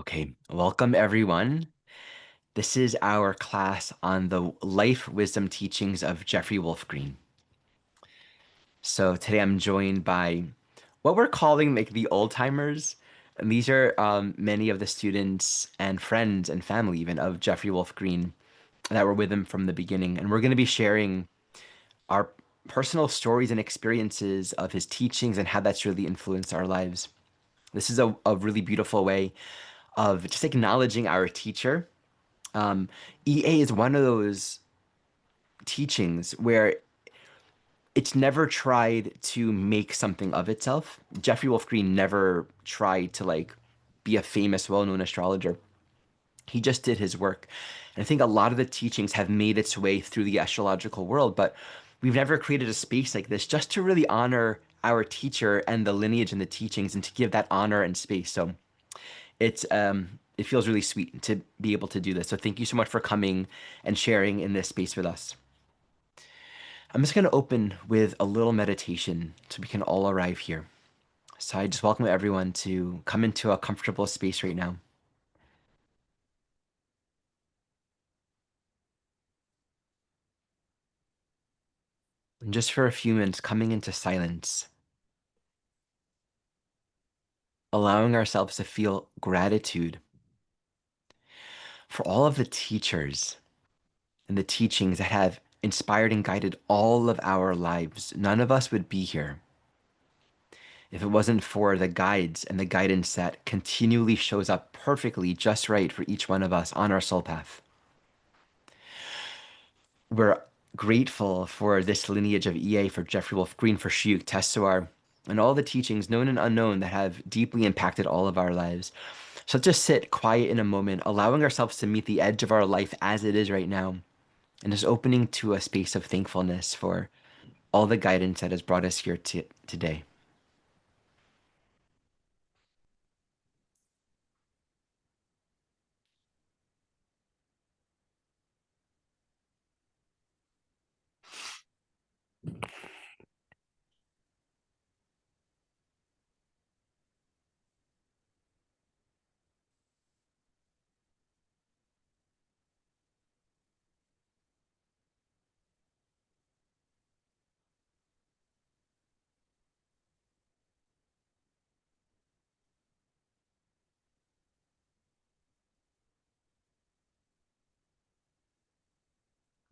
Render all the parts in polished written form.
Okay, welcome everyone. This is our class on the life wisdom teachings of Jeffrey Wolf Green. So today I'm joined by what we're calling like the old timers. And these are many of the students and friends and family even of Jeffrey Wolf Green that were with him from the beginning. And we're going to be sharing our personal stories and experiences of his teachings and how that's really influenced our lives. This is a really beautiful way of just acknowledging our teacher. EA is one of those teachings where it's never tried to make something of itself. Jeffrey Wolf Green never tried to be a famous, well-known astrologer. He just did his work. And I think a lot of the teachings have made its way through the astrological world, but we've never created a space like this just to really honor our teacher and the lineage and the teachings and to give that honor and space. So it feels really sweet to be able to do this. So thank you so much for coming and sharing in this space with us. I'm just going to open with a little meditation so we can all arrive here. So I just welcome everyone to come into a comfortable space right now. And just for a few minutes, coming into silence, allowing ourselves to feel gratitude for all of the teachers and the teachings that have inspired and guided all of our lives. None of us would be here if it wasn't for the guides and the guidance that continually shows up perfectly just right for each one of us on our soul path. We're grateful for this lineage of EA, for Jeffrey Wolf Green, for Shuyuk Tesuar, and all the teachings, known and unknown, that have deeply impacted all of our lives. So just sit quiet in a moment, allowing ourselves to meet the edge of our life as it is right now, and just opening to a space of thankfulness for all the guidance that has brought us here today.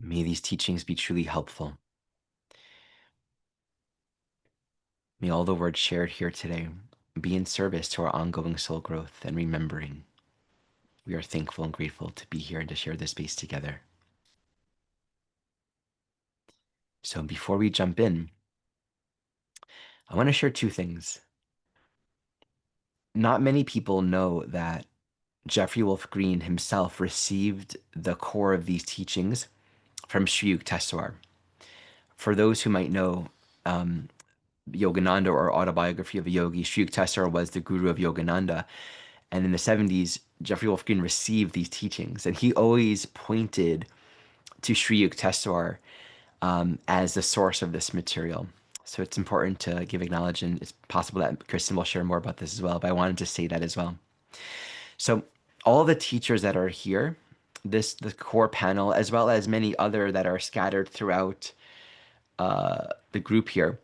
May these teachings be truly helpful. May all the words shared here today be in service to our ongoing soul growth and remembering we are thankful and grateful to be here and to share this space together. So before we jump in, I want to share two things. Not many people know that Jeffrey Wolf Green himself received the core of these teachings from Shuyuk Tesuar. For those who might know, Yogananda, or Autobiography of a Yogi, Shuyuk Tesuar was the guru of Yogananda. And in the 70s, Jeffrey Wolf Green received these teachings. And he always pointed to Shuyuk Tesuar as the source of this material. So it's important to give acknowledgement. It's possible that Kristen will share more about this as well, but I wanted to say that as well. So all the teachers that are here, the core panel, as well as many other that are scattered throughout the group here,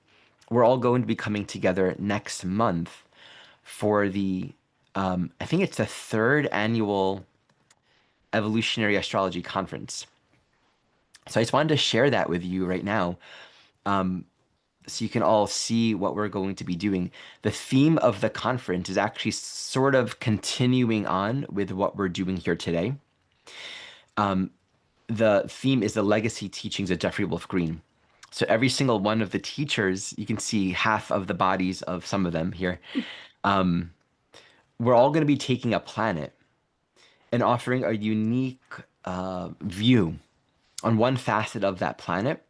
we're all going to be coming together next month for the, I think it's the third annual Evolutionary Astrology Conference. So I just wanted to share that with you right now, so you can all see what we're going to be doing. The theme of the conference is actually sort of continuing on with what we're doing here today. The theme is the legacy teachings of Jeffrey Wolf Green. So every single one of the teachers, you can see half of the bodies of some of them here. We're all going to be taking a planet and offering a unique view on one facet of that planet,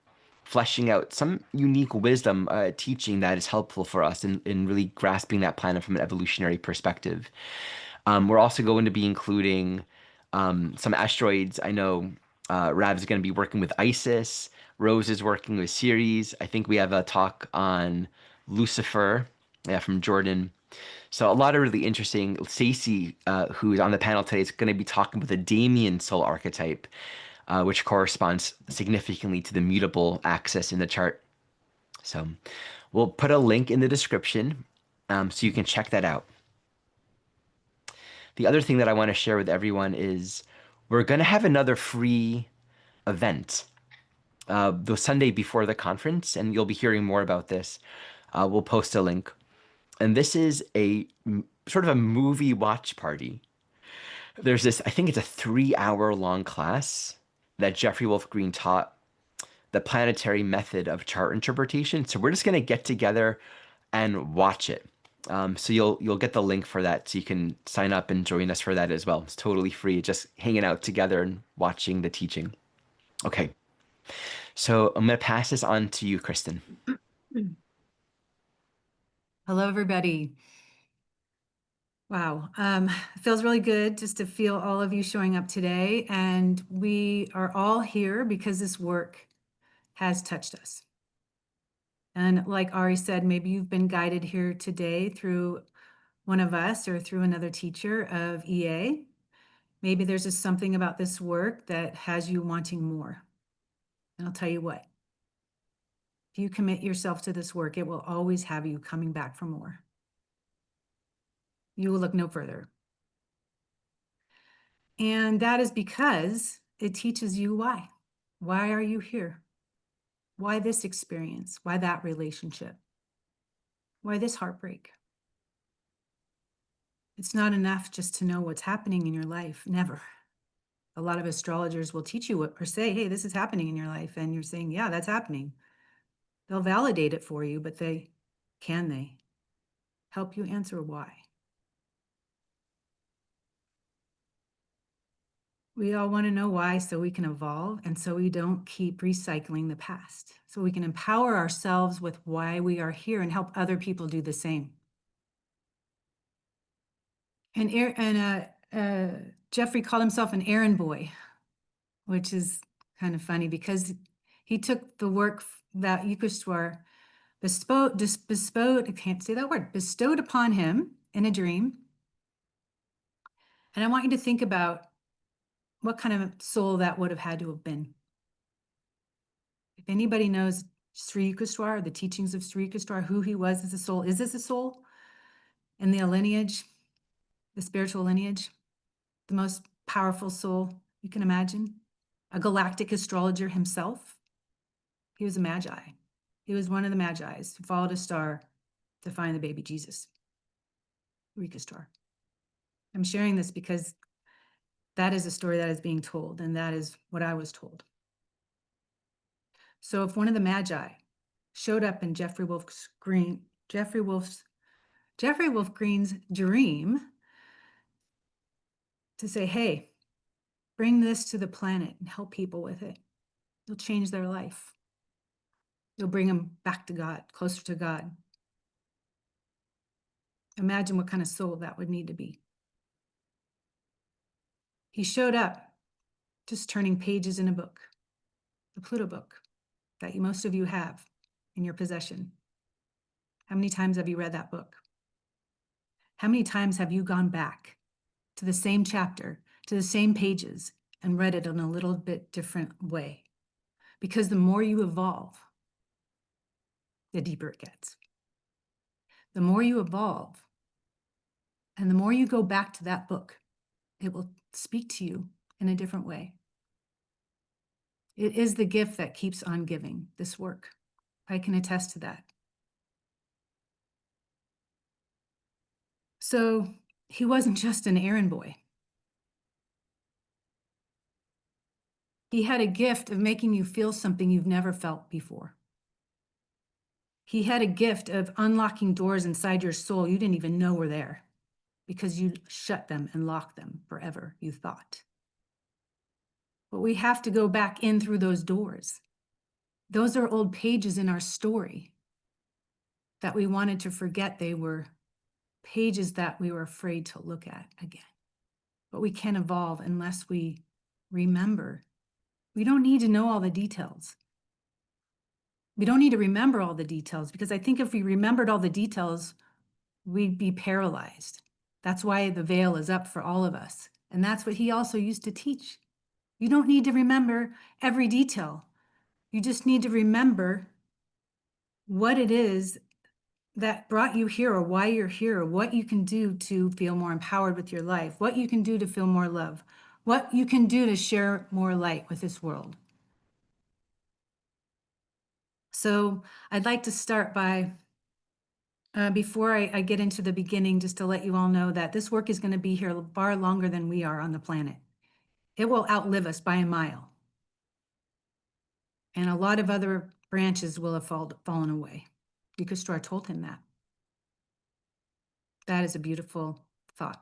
fleshing out some unique wisdom teaching that is helpful for us in really grasping that planet from an evolutionary perspective. We're also going to be including some asteroids. I know Rav's going to be working with Isis. Rose is working with Ceres. I think we have a talk on Lucifer, yeah, from Jordan. So a lot of really interesting. Stacy, who's on the panel today, is going to be talking about the Damien soul archetype, which corresponds significantly to the mutable axis in the chart. So we'll put a link in the description so you can check that out. The other thing that I want to share with everyone is we're going to have another free event the Sunday before the conference, and you'll be hearing more about this. We'll post a link. And this is a sort of a movie watch party. There's this, I think it's a 3 hour long class that Jeffrey Wolf Green taught the planetary method of chart interpretation. So we're just going to get together and watch it. So you'll get the link for that, so you can sign up and join us for that as well. It's totally free, just hanging out together and watching the teaching. Okay, so I'm going to pass this on to you, Kristen. Hello, everybody. Wow, it feels really good just to feel all of you showing up today. And we are all here because this work has touched us. And like Ari said, maybe you've been guided here today through one of us or through another teacher of EA. Maybe there's just something about this work that has you wanting more. And I'll tell you what, if you commit yourself to this work, it will always have you coming back for more. You will look no further. And that is because it teaches you why. Why are you here? Why this experience? Why that relationship? Why this heartbreak? It's not enough just to know what's happening in your life. Never. A lot of astrologers will teach you what, or say, hey, this is happening in your life. And you're saying, yeah, that's happening. They'll validate it for you, but can they help you answer why? We all want to know why so we can evolve and so we don't keep recycling the past. So we can empower ourselves with why we are here and help other people do the same. And Jeffrey called himself an errand boy, which is kind of funny because he took the work that Yukteswar bestowed, I can't say that word, bestowed upon him in a dream. And I want you to think about what kind of soul that would have had to have been. If anybody knows Sri Yukteswar, the teachings of Sri Yukteswar, who he was as a soul, is this a soul in the lineage, the spiritual lineage, the most powerful soul you can imagine? A galactic astrologer himself. He was a magi. He was one of the magi's who followed a star to find the baby Jesus, Eureka star. I'm sharing this because that is a story that is being told, and that is what I was told. So if one of the magi showed up in Jeffrey Wolf Green's dream to say, hey, bring this to the planet and help people with it, you'll change their life. You'll bring them back to God, closer to God. Imagine what kind of soul that would need to be. He showed up just turning pages in a book, the Pluto book that most of you have in your possession. How many times have you read that book? How many times have you gone back to the same chapter, to the same pages, and read it in a little bit different way? Because the more you evolve, the deeper it gets. The more you evolve, and the more you go back to that book, it will speak to you in a different way. It is the gift that keeps on giving, this work. I can attest to that. So he wasn't just an errand boy. He had a gift of making you feel something you've never felt before. He had a gift of unlocking doors inside your soul you didn't even know were there because you shut them and locked them forever, you thought. But we have to go back in through those doors. Those are old pages in our story that we wanted to forget. They were pages that we were afraid to look at again. But we can evolve unless we remember. We don't need to know all the details. We don't need to remember all the details, because I think if we remembered all the details, we'd be paralyzed. That's why the veil is up for all of us. And that's what he also used to teach. You don't need to remember every detail. You just need to remember what it is that brought you here, or why you're here, or what you can do to feel more empowered with your life, what you can do to feel more love, what you can do to share more light with this world. So I'd like to start by, before I get into the beginning, just to let you all know that this work is going to be here far longer than we are on the planet. It will outlive us by a mile. And a lot of other branches will have fallen away, because Star told him that. That is a beautiful thought.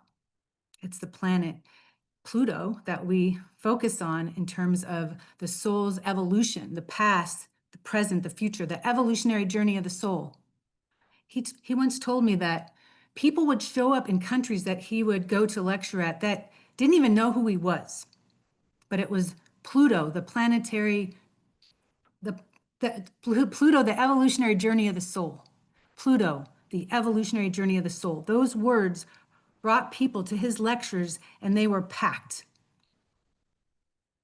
It's the planet Pluto that we focus on in terms of the soul's evolution, the past, the present, the future, the evolutionary journey of the soul. He once told me that people would show up in countries that he would go to lecture at that didn't even know who he was. But it was Pluto, the planetary, Pluto, the evolutionary journey of the soul. Pluto, the evolutionary journey of the soul. Those words brought people to his lectures, and they were packed.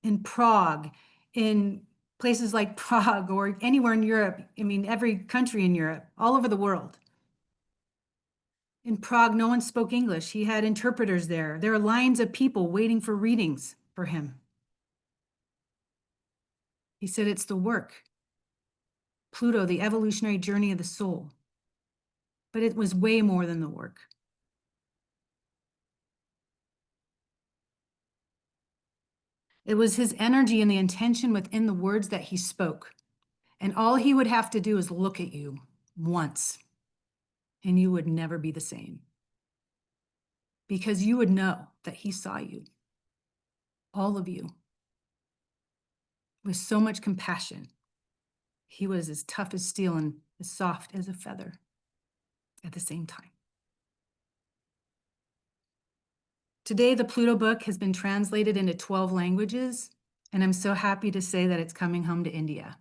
In Prague, in places like Prague, or anywhere in Europe, I mean, every country in Europe, all over the world. In Prague, no one spoke English. He had interpreters there. There are lines of people waiting for readings for him. He said it's the work. Pluto, the evolutionary journey of the soul. But it was way more than the work. It was his energy and the intention within the words that he spoke. And all he would have to do is look at you once, and you would never be the same. Because you would know that he saw you, all of you, with so much compassion. He was as tough as steel and as soft as a feather at the same time. Today, the Pluto book has been translated into 12 languages, and I'm so happy to say that it's coming home to India.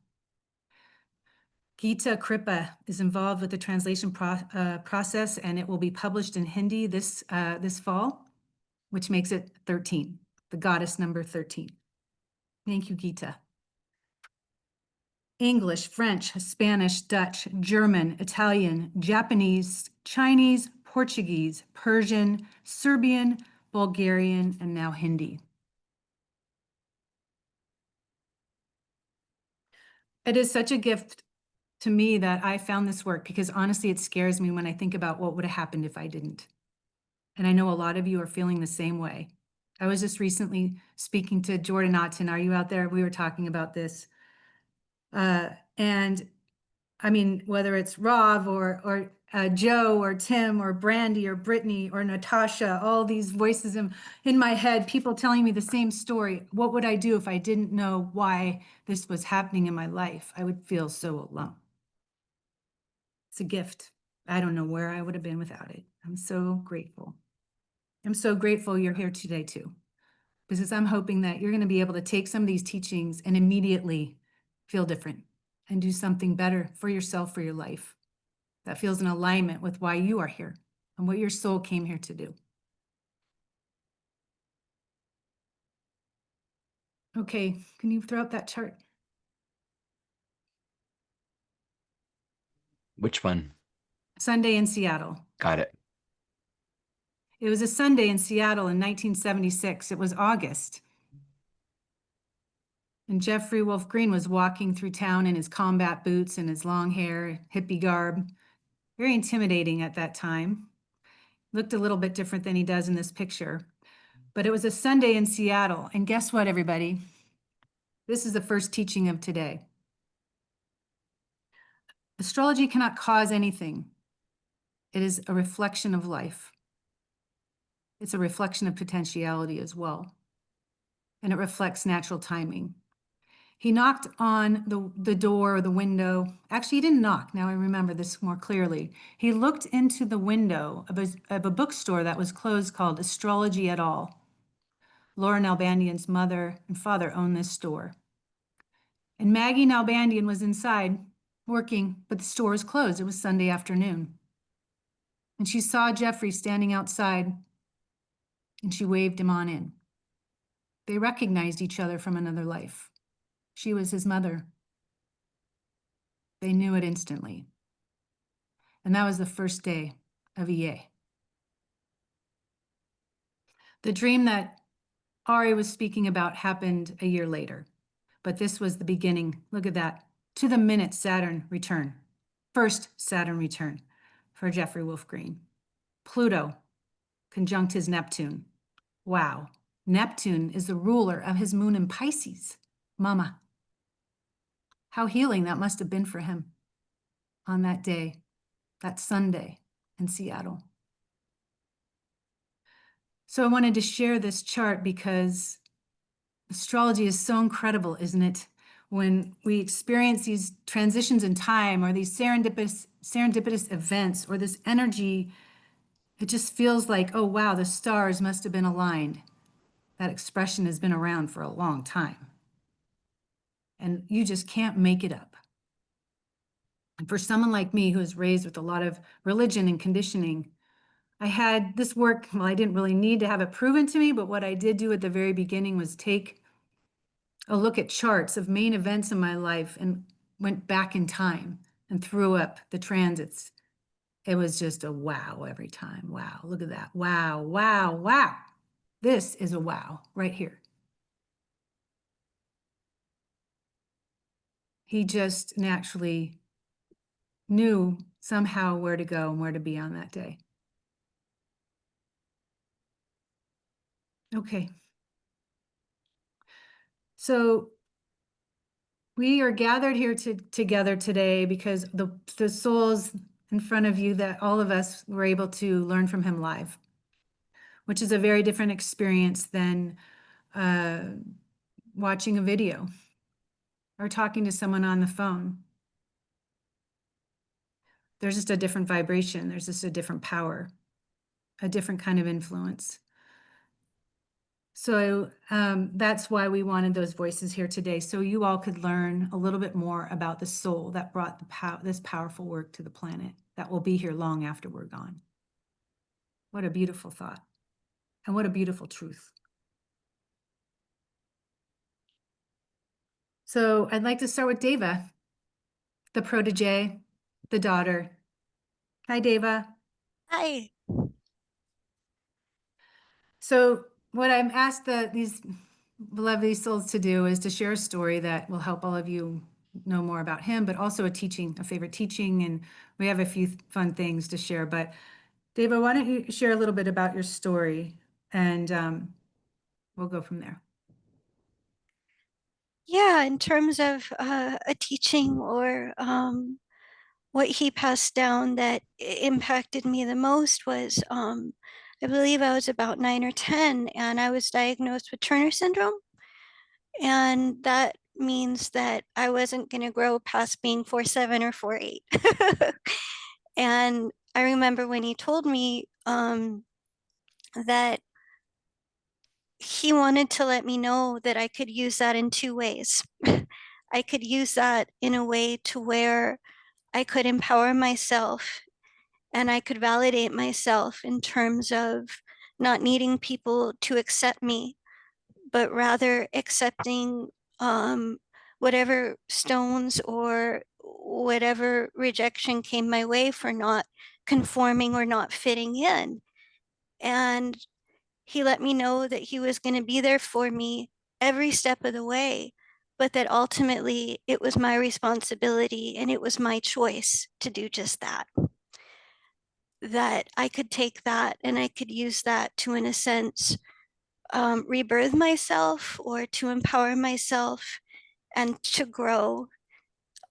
Geeta Kripa is involved with the translation process, and it will be published in Hindi this fall, which makes it 13, the goddess number 13. Thank you, Geeta. English, French, Spanish, Dutch, German, Italian, Japanese, Chinese, Portuguese, Persian, Serbian, Bulgarian, and now Hindi. It is such a gift to me that I found this work, because honestly, it scares me when I think about what would have happened if I didn't. And I know a lot of you are feeling the same way. I was just recently speaking to Jordan Otten. Are you out there? We were talking about this. And I mean, whether it's Rob or Joe or Tim or Brandy or Brittany or Natasha, all these voices in my head, people telling me the same story. What would I do if I didn't know why this was happening in my life? I would feel so alone. It's a gift. I don't know where I would have been without it. I'm so grateful. I'm so grateful you're here today too, because I'm hoping that you're going to be able to take some of these teachings and immediately feel different and do something better for yourself, for your life, that feels in alignment with why you are here and what your soul came here to do. Okay, can you throw up that chart? Which one? Sunday in Seattle. Got it. It was a Sunday in Seattle in 1976. It was August. And Jeffrey Wolf Green was walking through town in his combat boots and his long hair, hippie garb. Very intimidating at that time. Looked a little bit different than he does in this picture. But it was a Sunday in Seattle. And guess what, everybody? This is the first teaching of today. Astrology cannot cause anything. It is a reflection of life. It's a reflection of potentiality as well. And it reflects natural timing. He knocked on the door or the window. Actually, he didn't knock. Now I remember this more clearly. He looked into the window of a bookstore that was closed called Astrology et al. Laura Nalbandian's mother and father owned this store. And Maggie Nalbandian was inside working, but the store was closed. It was Sunday afternoon. And she saw Jeffrey standing outside, and she waved him on in. They recognized each other from another life. She was his mother. They knew it instantly. And that was the first day of EA. The dream that Ari was speaking about happened a year later, but this was the beginning. Look at that. To the minute Saturn return. First Saturn return for Jeffrey Wolf Green. Pluto conjunct his Neptune. Wow. Neptune is the ruler of his moon in Pisces. Mama. How healing that must have been for him on that day, that Sunday in Seattle. So I wanted to share this chart because astrology is so incredible, isn't it? When we experience these transitions in time or these serendipitous events or this energy, it just feels like, oh, wow, the stars must have been aligned. That expression has been around for a long time. And you just can't make it up. And for someone like me who was raised with a lot of religion and conditioning, I had this work, well, I didn't really need to have it proven to me, but what I did do at the very beginning was take a look at charts of main events in my life and went back in time and threw up the transits. It was just a wow every time. Wow, look at that. Wow, wow, wow. This is a wow right here. He just naturally knew somehow where to go and where to be on that day. Okay. So we are gathered here together today because the souls in front of you, that all of us were able to learn from him live, which is a very different experience than watching a video or talking to someone on the phone. There's just a different vibration. There's just a different power, a different kind of influence. So that's why we wanted those voices here today, so you all could learn a little bit more about the soul that brought this powerful work to the planet that will be here long after we're gone. What a beautiful thought, and what a beautiful truth. So I'd like to start with Dava, the protege, the daughter. Hi, Dava. Hi. So what I'm asked these lovely souls to do is to share a story that will help all of you know more about him, but also a favorite teaching, and we have a few fun things to share. But Dava, why don't you share a little bit about your story, and we'll go from there. Yeah, in terms of a teaching or what he passed down that impacted me the most was I believe I was about 9 or 10 and I was diagnosed with Turner syndrome. And that means that I wasn't going to grow past being 4'7" or 4'8". And I remember when he told me that he wanted to let me know that I could use that in two ways. I could use that in a way to where I could empower myself and I could validate myself in terms of not needing people to accept me, but rather accepting whatever stones or whatever rejection came my way for not conforming or not fitting in. And he let me know that he was going to be there for me every step of the way, but that ultimately it was my responsibility and it was my choice to do just that. That I could take that and I could use that to, in a sense, rebirth myself or to empower myself and to grow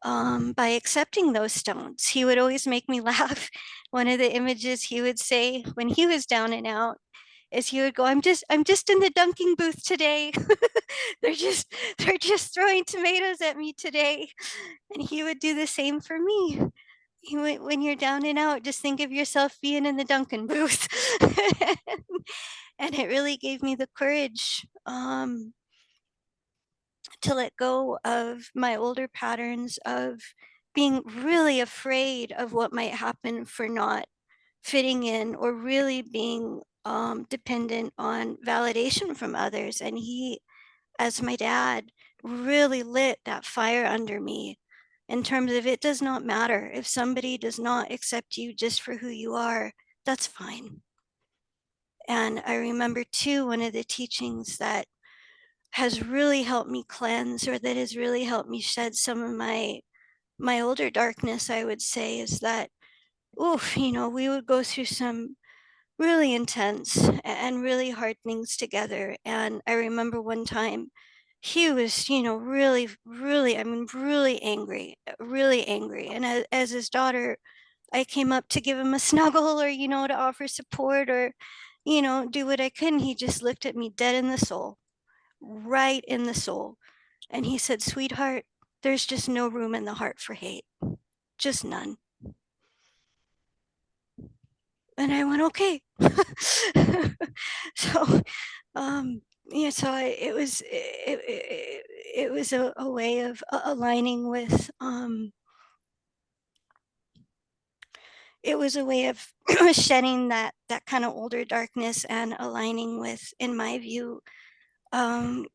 by accepting those stones. He would always make me laugh. One of the images he would say when he was down and out is he would go, I'm just in the dunking booth today. they're just throwing tomatoes at me today. And he would do the same for me. When you're down and out, just think of yourself being in the Dunkin' booth. And it really gave me the courage to let go of my older patterns of being really afraid of what might happen for not fitting in or really being dependent on validation from others. And he, as my dad, really lit that fire under me in terms of it does not matter if somebody does not accept you just for who you are, that's fine. And I remember too, one of the teachings that has really helped me cleanse, or that has really helped me shed some of my older darkness, I would say, is that, oof, we would go through some really intense and really hard things together. And I remember one time he was, really, really, I mean, really angry, really angry. And as his daughter, I came up to give him a snuggle, or, to offer support, or, do what I could. And he just looked at me dead in the soul, right in the soul. And he said, "Sweetheart, there's just no room in the heart for hate, just none." And I went, "Okay." So, yeah, so it was a way of aligning with, it was a way of shedding that kind of older darkness and aligning with, in my view, God,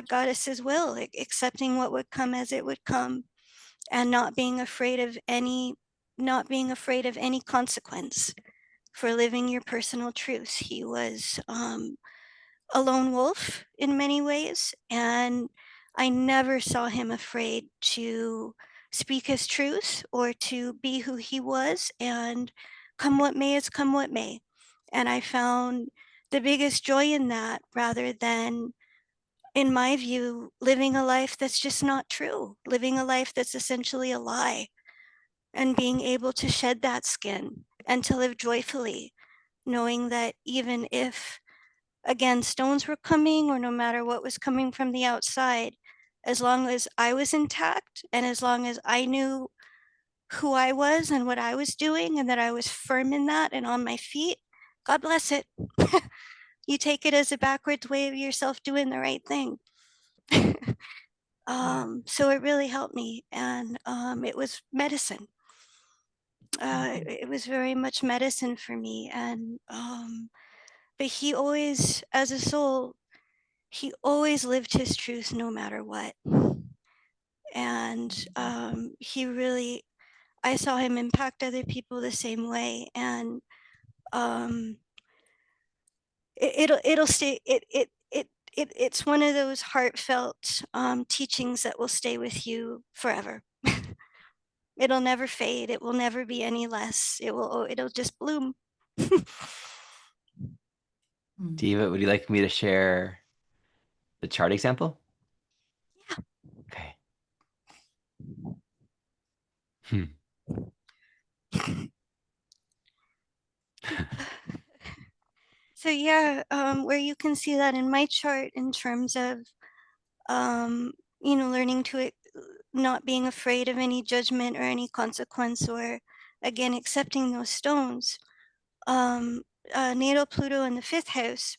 Goddess's will, accepting what would come as it would come, and not being afraid of any consequence for living your personal truth. He was a lone wolf in many ways, and I never saw him afraid to speak his truth or to be who he was, and come what may, it's come what may. And I found the biggest joy in that, rather than, in my view, living a life that's just not true, living a life that's essentially a lie, and being able to shed that skin and to live joyfully, knowing that even if, again, stones were coming, or no matter what was coming from the outside, as long as I was intact, and as long as I knew who I was and what I was doing, and that I was firm in that and on my feet, God bless it. You take it as a backwards way of yourself doing the right thing. So it really helped me, and it was medicine. It was very much medicine for me, and but he always, as a soul, he always lived his truth no matter what. And he really, I saw him impact other people the same way. And um, it'll stay. It's one of those heartfelt teachings that will stay with you forever. It'll never fade. It will never be any less. It'll just bloom. Diva, would you like me to share the chart example? Okay. So yeah, where you can see that in my chart in terms of, learning to not being afraid of any judgment or any consequence, or again, accepting those stones. Natal Pluto in the 5th house,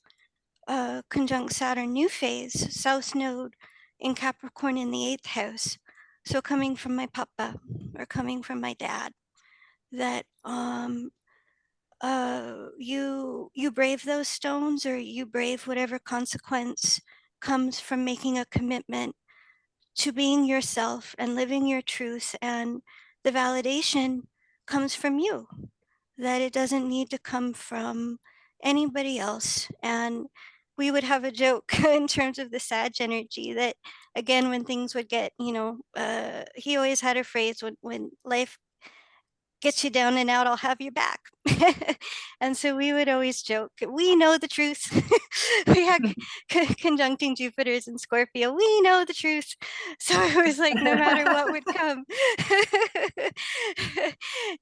conjunct Saturn new phase, South Node in Capricorn in the 8th house. So coming from my papa, or coming from my dad, that you brave those stones, or you brave whatever consequence comes from making a commitment to being yourself and living your truth, and the validation comes from you, that it doesn't need to come from anybody else. And we would have a joke in terms of the Sag energy, that again, when things would get, he always had a phrase, when life gets you down and out, I'll have your back. And so we would always joke, we know the truth. We had conjuncting Jupiters in Scorpio. We know the truth. So it was like, no matter what would come.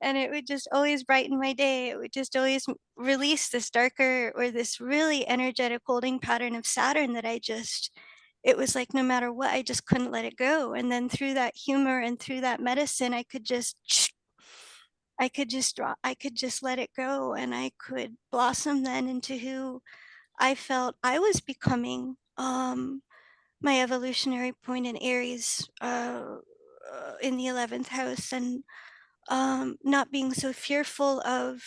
And it would just always brighten my day. It would just always release this darker, or this really energetic holding pattern of Saturn, that it was like, no matter what, I just couldn't let it go. And then through that humor and through that medicine, I could just let it go, and I could blossom then into who I felt I was becoming. My evolutionary point in Aries, in the 11th house, and not being so fearful of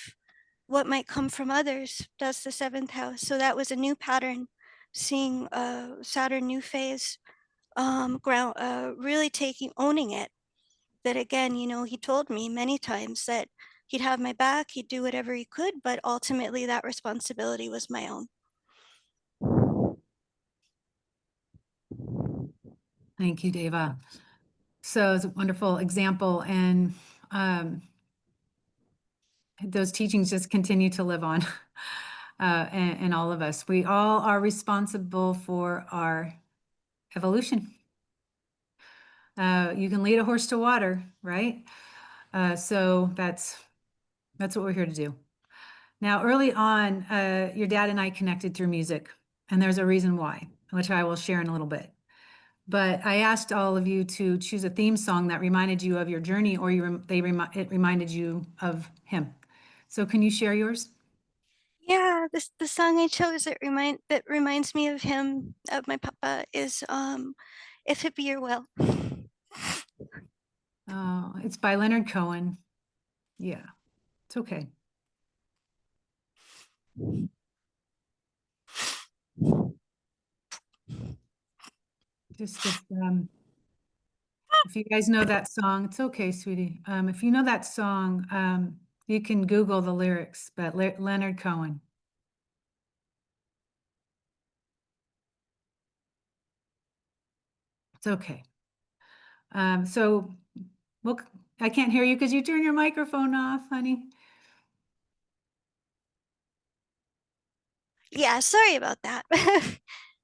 what might come from others. That's the 7th house. So that was a new pattern, seeing Saturn new phase, really owning it. That again, you know, he told me many times that he'd have my back, he'd do whatever he could, but ultimately that responsibility was my own. Thank you, Dava. So it's a wonderful example, and those teachings just continue to live on in all of us. We all are responsible for our evolution. You can lead a horse to water, right? So that's what we're here to do. Now, early on, your dad and I connected through music, and there's a reason why, which I will share in a little bit. But I asked all of you to choose a theme song that reminded you of your journey, or it reminded you of him. So can you share yours? Yeah, the song I chose that reminds me of him, of my papa, is If It Be Your Will. It's by Leonard Cohen. Yeah, it's okay. Just if you guys know that song, it's okay, sweetie. If you know that song, you can Google the lyrics, but Leonard Cohen. It's okay. So, well, I can't hear you because you turned your microphone off, honey. Yeah, sorry about that.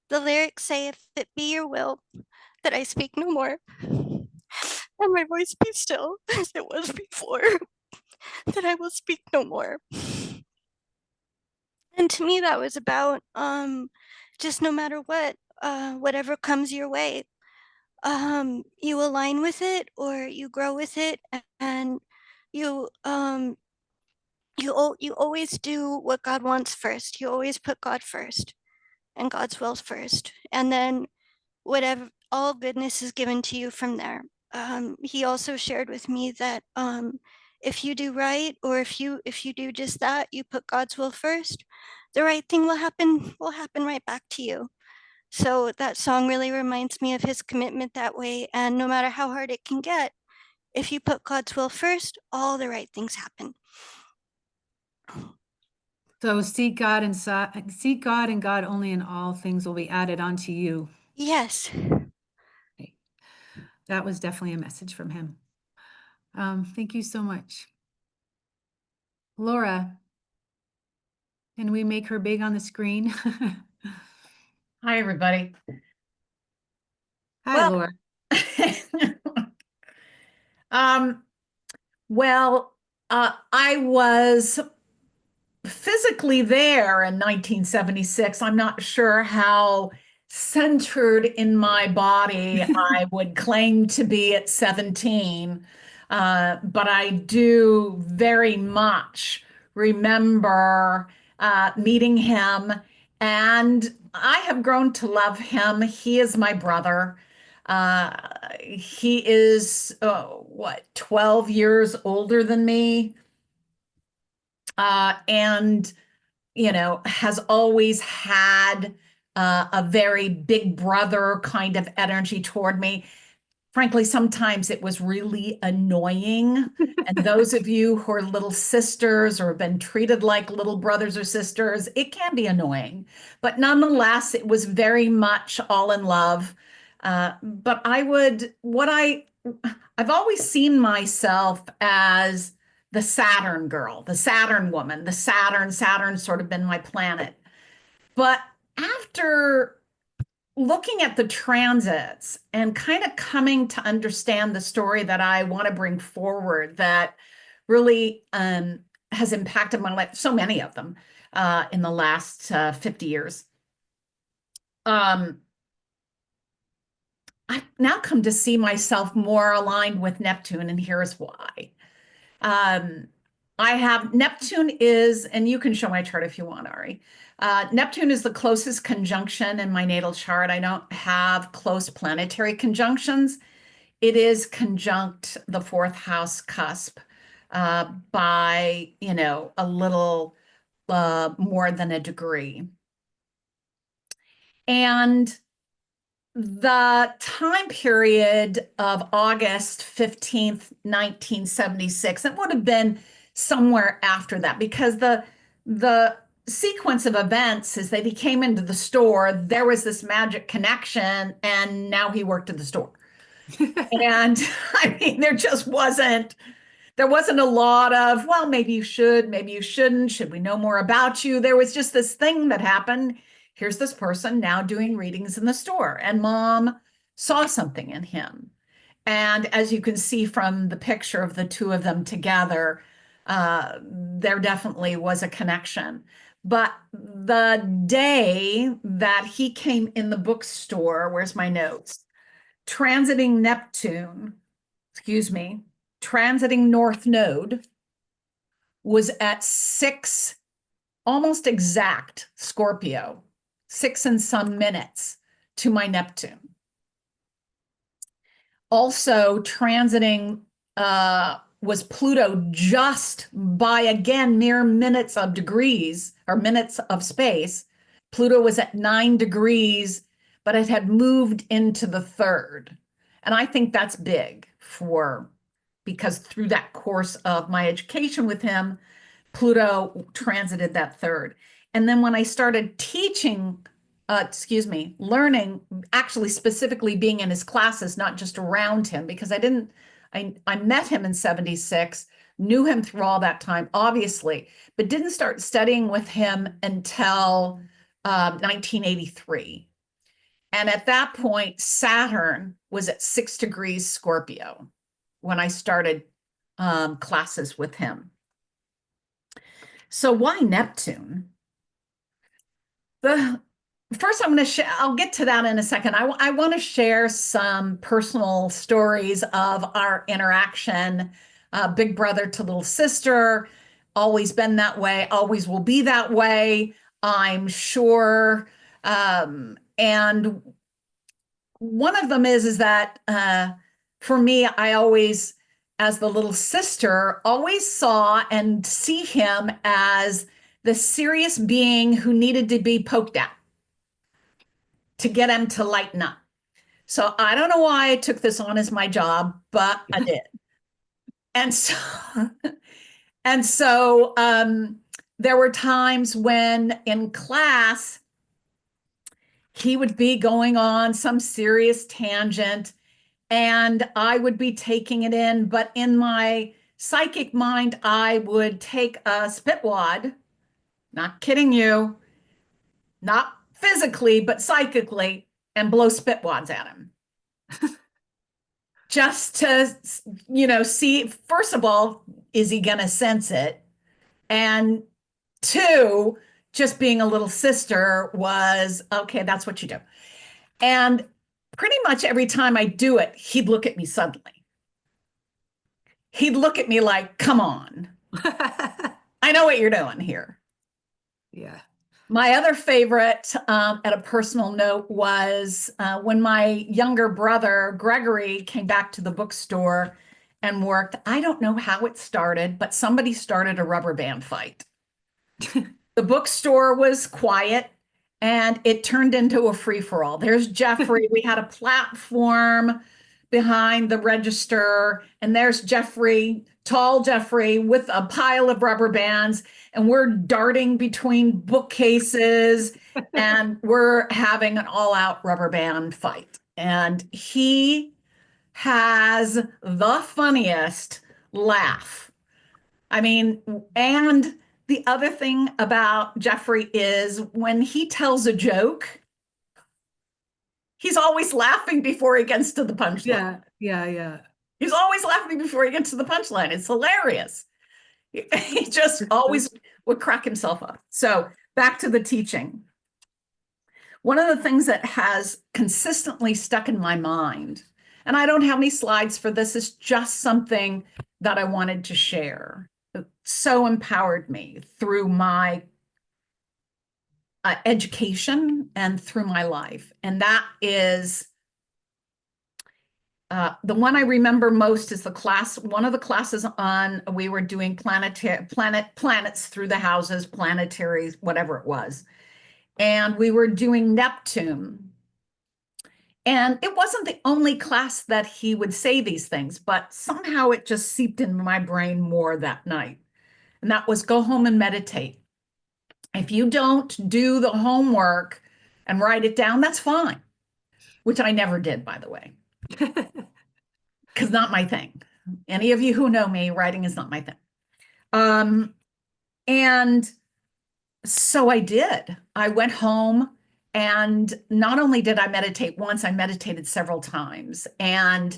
The lyrics say, if it be your will, that I speak no more, and my voice be still as it was before, that I will speak no more. And to me, that was about just no matter what, whatever comes your way, you align with it or you grow with it, and you you always do what God wants first. You always put God first and God's will first, and then whatever, all goodness is given to you from there. He also shared with me that if you do right, or if you do just that, you put God's will first, the right thing will happen right back to you. So that song really reminds me of his commitment that way. And no matter how hard it can get, if you put God's will first, all the right things happen. So seek God and God only, and all things will be added onto you. Yes. Okay. That was definitely a message from him. Thank you so much. Laura, can we make her big on the screen? Hi, everybody. Hi, Laura. Well, I was physically there in 1976. I'm not sure how centered in my body I would claim to be at 17, but I do very much remember meeting him, and I have grown to love him. He is my brother. Uh, he is, 12 years older than me. And, has always had a very big brother kind of energy toward me. Frankly, sometimes it was really annoying. And those of you who are little sisters or have been treated like little brothers or sisters, it can be annoying. But nonetheless, it was very much all in love. But I've always seen myself as the Saturn girl, the Saturn woman, Saturn's sort of been my planet. But after looking at the transits and kind of coming to understand the story that I want to bring forward that really has impacted my life, so many of them in the last 50 years. I've now come to see myself more aligned with Neptune, and here's why. I have Neptune is, and you can show my chart if you want, Ari. Neptune is the closest conjunction in my natal chart. I don't have close planetary conjunctions. It is conjunct the 4th house cusp. by, a little more than a degree. And the time period of August 15th, 1976, it would have been somewhere after that, because the sequence of events is that he came into the store, there was this magic connection, and now he worked at the store. And I mean, there wasn't a lot of, well, maybe you should, maybe you shouldn't. Should we know more about you? There was just this thing that happened. Here's this person now doing readings in the store, and mom saw something in him. And as you can see from the picture of the two of them together, there definitely was a connection. But the day that he came in the bookstore, where's my notes? Transiting Neptune, transiting North Node, was at 6, almost exact Scorpio, 6 and some minutes to my Neptune. Also transiting was Pluto, just by, again, mere minutes of degrees or minutes of space. Pluto was at 9 degrees, but it had moved into the 3rd. And I think that's big because through that course of my education with him, Pluto transited that 3rd. And then when I started teaching, learning, actually specifically being in his classes, not just around him, because I met him in 76, knew him through all that time, obviously, but didn't start studying with him until 1983. And at that point, Saturn was at 6 degrees Scorpio when I started classes with him. So why Neptune? First, I'll get to that in a second. I want to share some personal stories of our interaction, big brother to little sister, always been that way, always will be that way, I'm sure. And one of them is that for me, I always, as the little sister, always saw and see him as the serious being who needed to be poked at to get him to lighten up. So I don't know why I took this on as my job, but I did. And so there were times when in class, he would be going on some serious tangent and I would be taking it in, but in my psychic mind, I would take a spitwad, not kidding you, not physically, but psychically, and blow spitwads at him. Just to, see, first of all, is he going to sense it? And 2, just being a little sister was, okay, that's what you do. And pretty much every time I do it, he'd look at me suddenly. He'd look at me like, come on. I know what you're doing here. Yeah. My other favorite, at a personal note, was when my younger brother, Gregory, came back to the bookstore and worked. I don't know how it started, but somebody started a rubber band fight. The bookstore was quiet and it turned into a free-for-all. There's Jeffrey. We had a platform behind the register, and there's Jeffrey, tall Jeffrey, with a pile of rubber bands, and we're darting between bookcases and we're having an all-out rubber band fight. And he has the funniest laugh. I mean, and the other thing about Jeffrey is when he tells a joke, he's always laughing before he gets to the punchline. Yeah. He's always laughing before he gets to the punchline. It's hilarious. He just always would crack himself up. So back to the teaching. One of the things that has consistently stuck in my mind, and I don't have any slides for this, is just something that I wanted to share. It so empowered me through my education and through my life. And that is the one I remember most is one of the classes we were doing planets through the houses, planetaries, whatever it was. And we were doing Neptune. And it wasn't the only class that he would say these things, but somehow it just seeped into my brain more that night. And that was go home and meditate. If you don't do the homework and write it down, that's fine, which I never did, by the way, because not my thing. Any of you who know me, writing is not my thing. And so I did. I went home, and not only did I meditate once, I meditated several times. And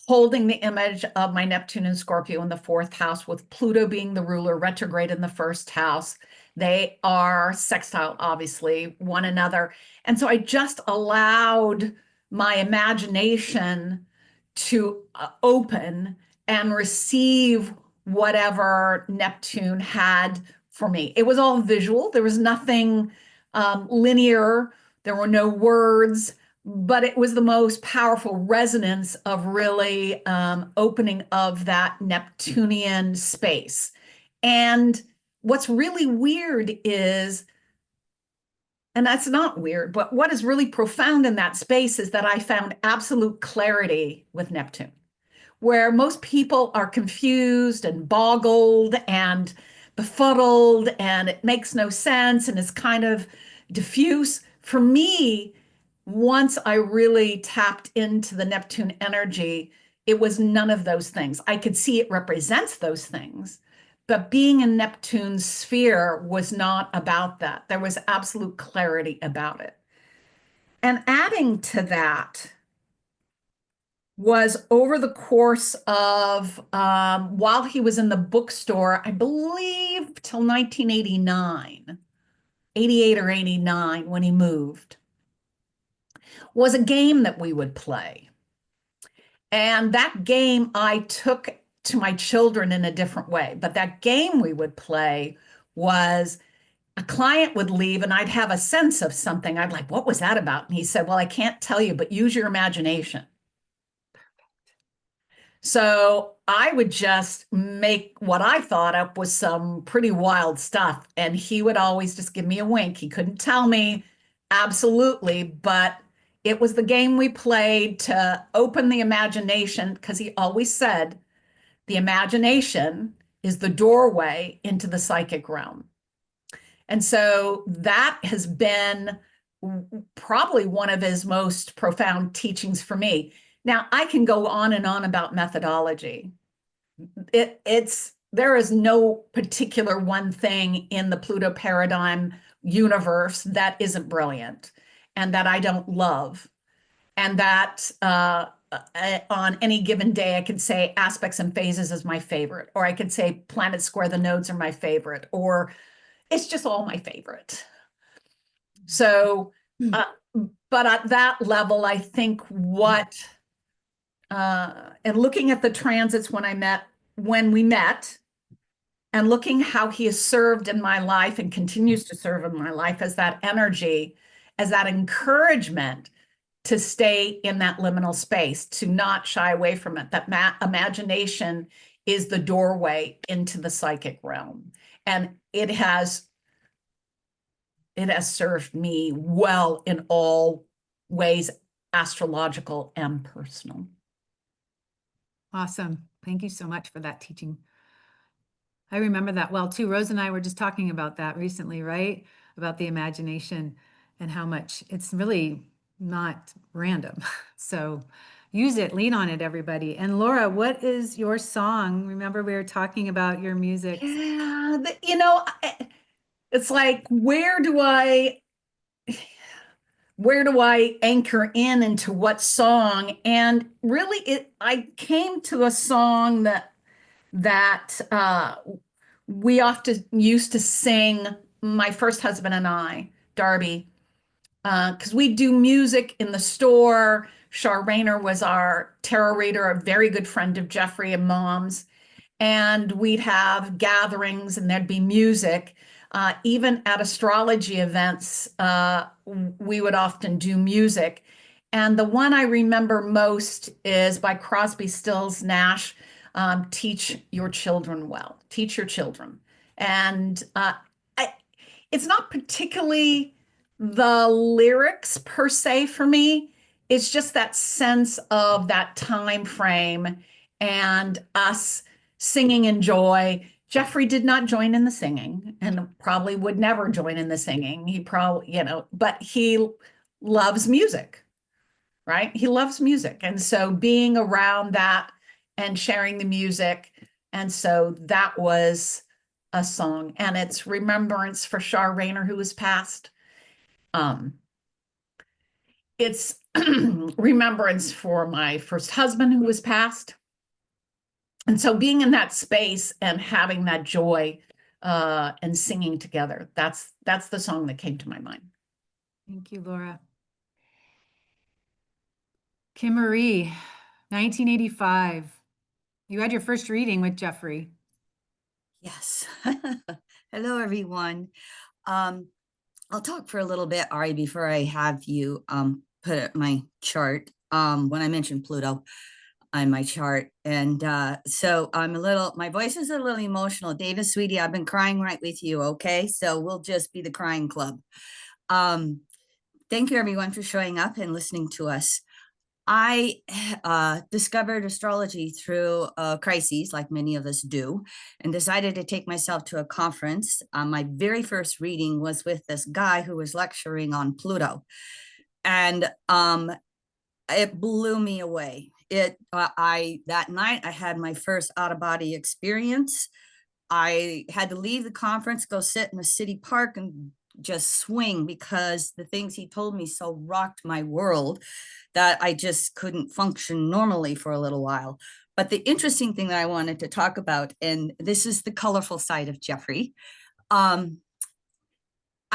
holding the image of my Neptune and Scorpio in the 4th house, with Pluto being the ruler, retrograde in the 1st house. They are sextile, obviously, one another. And so I just allowed my imagination to open and receive whatever Neptune had for me. It was all visual. There was nothing linear. There were no words, but it was the most powerful resonance of really opening of that Neptunian space. And what's really weird is, and that's not weird, but what is really profound in that space is that I found absolute clarity with Neptune, where most people are confused and boggled and befuddled, and it makes no sense and is kind of diffuse. For me, once I really tapped into the Neptune energy, it was none of those things. I could see it represents those things, but being in Neptune's sphere was not about that. There was absolute clarity about it. And adding to that was over the course of, while he was in the bookstore, I believe till 1989, 88 or 89, when he moved, was a game that we would play. And that game I took to my children in a different way. But that game we would play was a client would leave and I'd have a sense of something. I'd like, what was that about? And he said, well, I can't tell you, but use your imagination. So I would just make what I thought up was some pretty wild stuff. And he would always just give me a wink. He couldn't tell me absolutely, but it was the game we played to open the imagination, because he always said the imagination is the doorway into the psychic realm. And so that has been probably one of his most profound teachings for me. Now, I can go on and on about methodology. There is no particular one thing in the Pluto paradigm universe that isn't brilliant and that I don't love. And that on any given day, I could say aspects and phases is my favorite, or I could say planets square the nodes are my favorite, or it's just all my favorite. So, but at that level, I think and looking at the transits when we met, and looking how he has served in my life and continues to serve in my life as that energy, as that encouragement to stay in that liminal space, to not shy away from it. That imagination is the doorway into the psychic realm. And it has served me well in all ways, astrological and personal. Awesome. Thank you so much for that teaching. I remember that well too. Rose and I were just talking about that recently, right? About the imagination and how much it's really not random. So use it, lean on it, everybody. And Laura, what is your song? Remember we were talking about your music. Yeah, it's like, where do I anchor into what song? And really, I came to a song that we often used to sing, my first husband and I, Darby, because we do music in the store. Char Rayner was our tarot reader, a very good friend of Jeffrey and Mom's. And we'd have gatherings and there'd be music. Even at astrology events, we would often do music. And the one I remember most is by Crosby, Stills, Nash, Teach Your Children Well, Teach Your Children. And it's not particularly the lyrics per se for me. It's just that sense of that time frame and us singing in joy. Jeffrey did not join in the singing and probably would never join in the singing. He probably, but he loves music, right? He loves music. And so being around that and sharing the music. And so that was a song. And it's remembrance for Char Rayner, who was passed. It's remembrance for my first husband who was passed. And so being in that space and having that joy and singing together, that's the song that came to my mind. Thank you, Laura. Kim Marie, 1985. You had your first reading with Jeffrey. Yes. Hello, everyone. I'll talk for a little bit, Ari, before I have you put up my chart. When I mentioned Pluto on my chart. And so my voice is a little emotional. Davis, sweetie, I've been crying right with you, okay? So we'll just be the crying club. Thank you, everyone, for showing up and listening to us. I discovered astrology through crises, like many of us do, and decided to take myself to a conference. My very first reading was with this guy who was lecturing on Pluto, and it blew me away. That night I had my first out-of-body experience. I had to leave the conference, go sit in a city park and just swing, because the things he told me so rocked my world that I just couldn't function normally for a little while. But the interesting thing that I wanted to talk about, and this is the colorful side of Jeffrey, I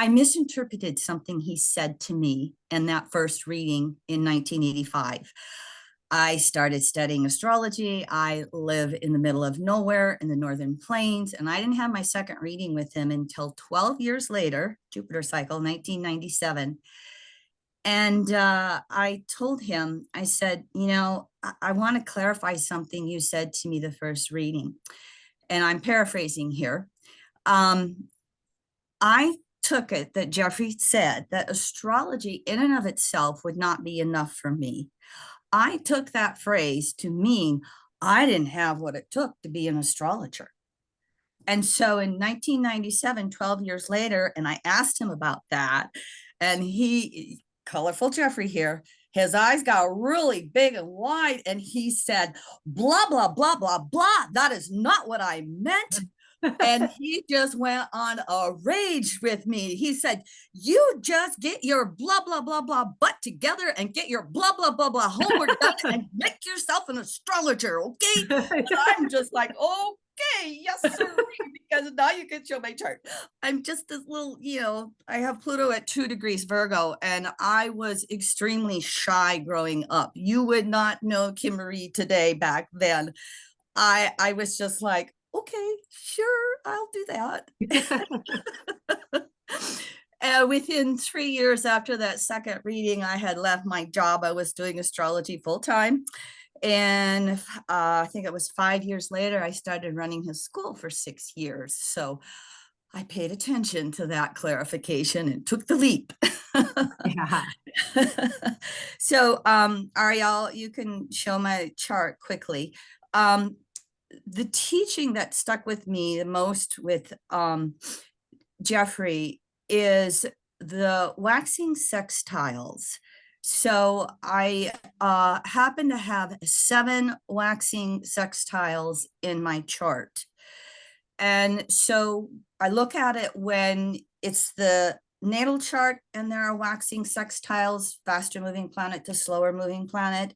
misinterpreted something he said to me in that first reading in 1985. I started studying astrology. I live in the middle of nowhere in the Northern Plains, and I didn't have my second reading with him until 12 years later, Jupiter cycle, 1997. And I told him, I said, I want to clarify something you said to me the first reading. And I'm paraphrasing here. I took it that Jeffrey said that astrology in and of itself would not be enough for me. I took that phrase to mean I didn't have what it took to be an astrologer. And so in 1997, 12 years later, and I asked him about that, and he, colorful Jeffrey here, his eyes got really big and wide, and he said, blah, blah, blah, blah, blah. That is not what I meant. And he just went on a rage with me. He said, you just get your blah, blah, blah, blah butt together and get your blah, blah, blah, blah homework done and make yourself an astrologer, okay? And I'm just like, okay, yes, sir, because now you can show my chart. I'm just this little, I have Pluto at 2 degrees Virgo, and I was extremely shy growing up. You would not know Kim Marie today back then. I was just like, okay, sure, I'll do that. And within 3 years after that second reading, I had left my job. I was doing astrology full time. And I think it was 5 years later, I started running his school for 6 years. So I paid attention to that clarification and took the leap. Yeah. So Ariel, you can show my chart quickly. The teaching that stuck with me the most with Jeffrey is the waxing sextiles. So I happen to have 7 waxing sextiles in my chart. And so I look at it when it's the natal chart and there are waxing sextiles, faster moving planet to slower moving planet.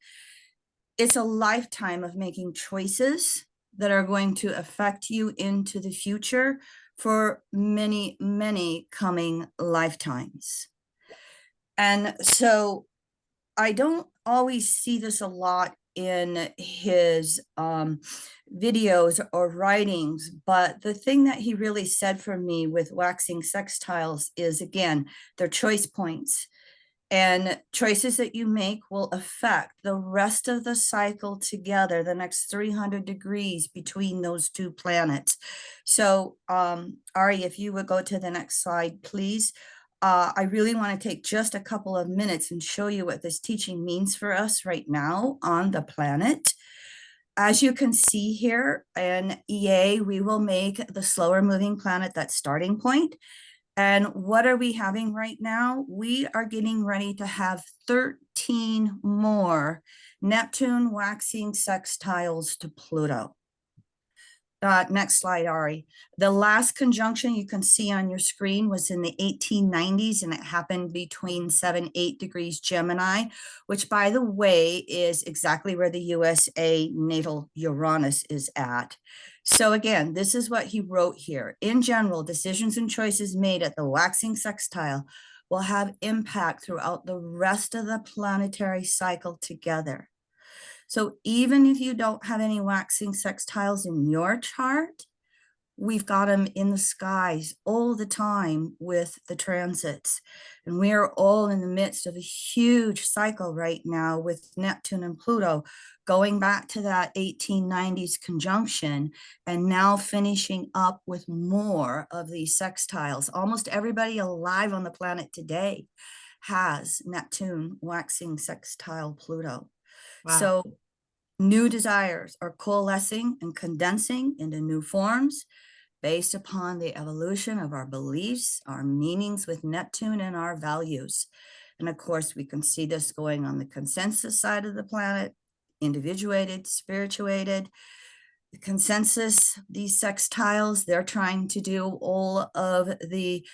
It's a lifetime of making choices that are going to affect you into the future for many, many coming lifetimes. And so I don't always see this a lot in his videos or writings, but the thing that he really said for me with waxing sextiles is, again, they're choice points. And choices that you make will affect the rest of the cycle together, the next 300 degrees between those two planets. So, Ari, if you would go to the next slide, please. I really want to take just a couple of minutes and show you what this teaching means for us right now on the planet. As you can see here in EA, we will make the slower moving planet that starting point. And what are we having right now? We are getting ready to have 13 more Neptune waxing sextiles to Pluto. Next slide, Ari. The last conjunction you can see on your screen was in the 1890s, and it happened between 7-8 degrees Gemini, which, by the way, is exactly where the USA natal Uranus is at. So again, this is what he wrote here. In general, decisions and choices made at the waxing sextile will have impact throughout the rest of the planetary cycle together. So even if you don't have any waxing sextiles in your chart, we've got them in the skies all the time with the transits. And we are all in the midst of a huge cycle right now with Neptune and Pluto going back to that 1890s conjunction and now finishing up with more of these sextiles. Almost everybody alive on the planet today has Neptune waxing sextile Pluto. Wow. So new desires are coalescing and condensing into new forms based upon the evolution of our beliefs, our meanings with Neptune, and our values. And of course, we can see this going on the consensus side of the planet, individuated, spirituated. The consensus, these sextiles, they're trying to do all of the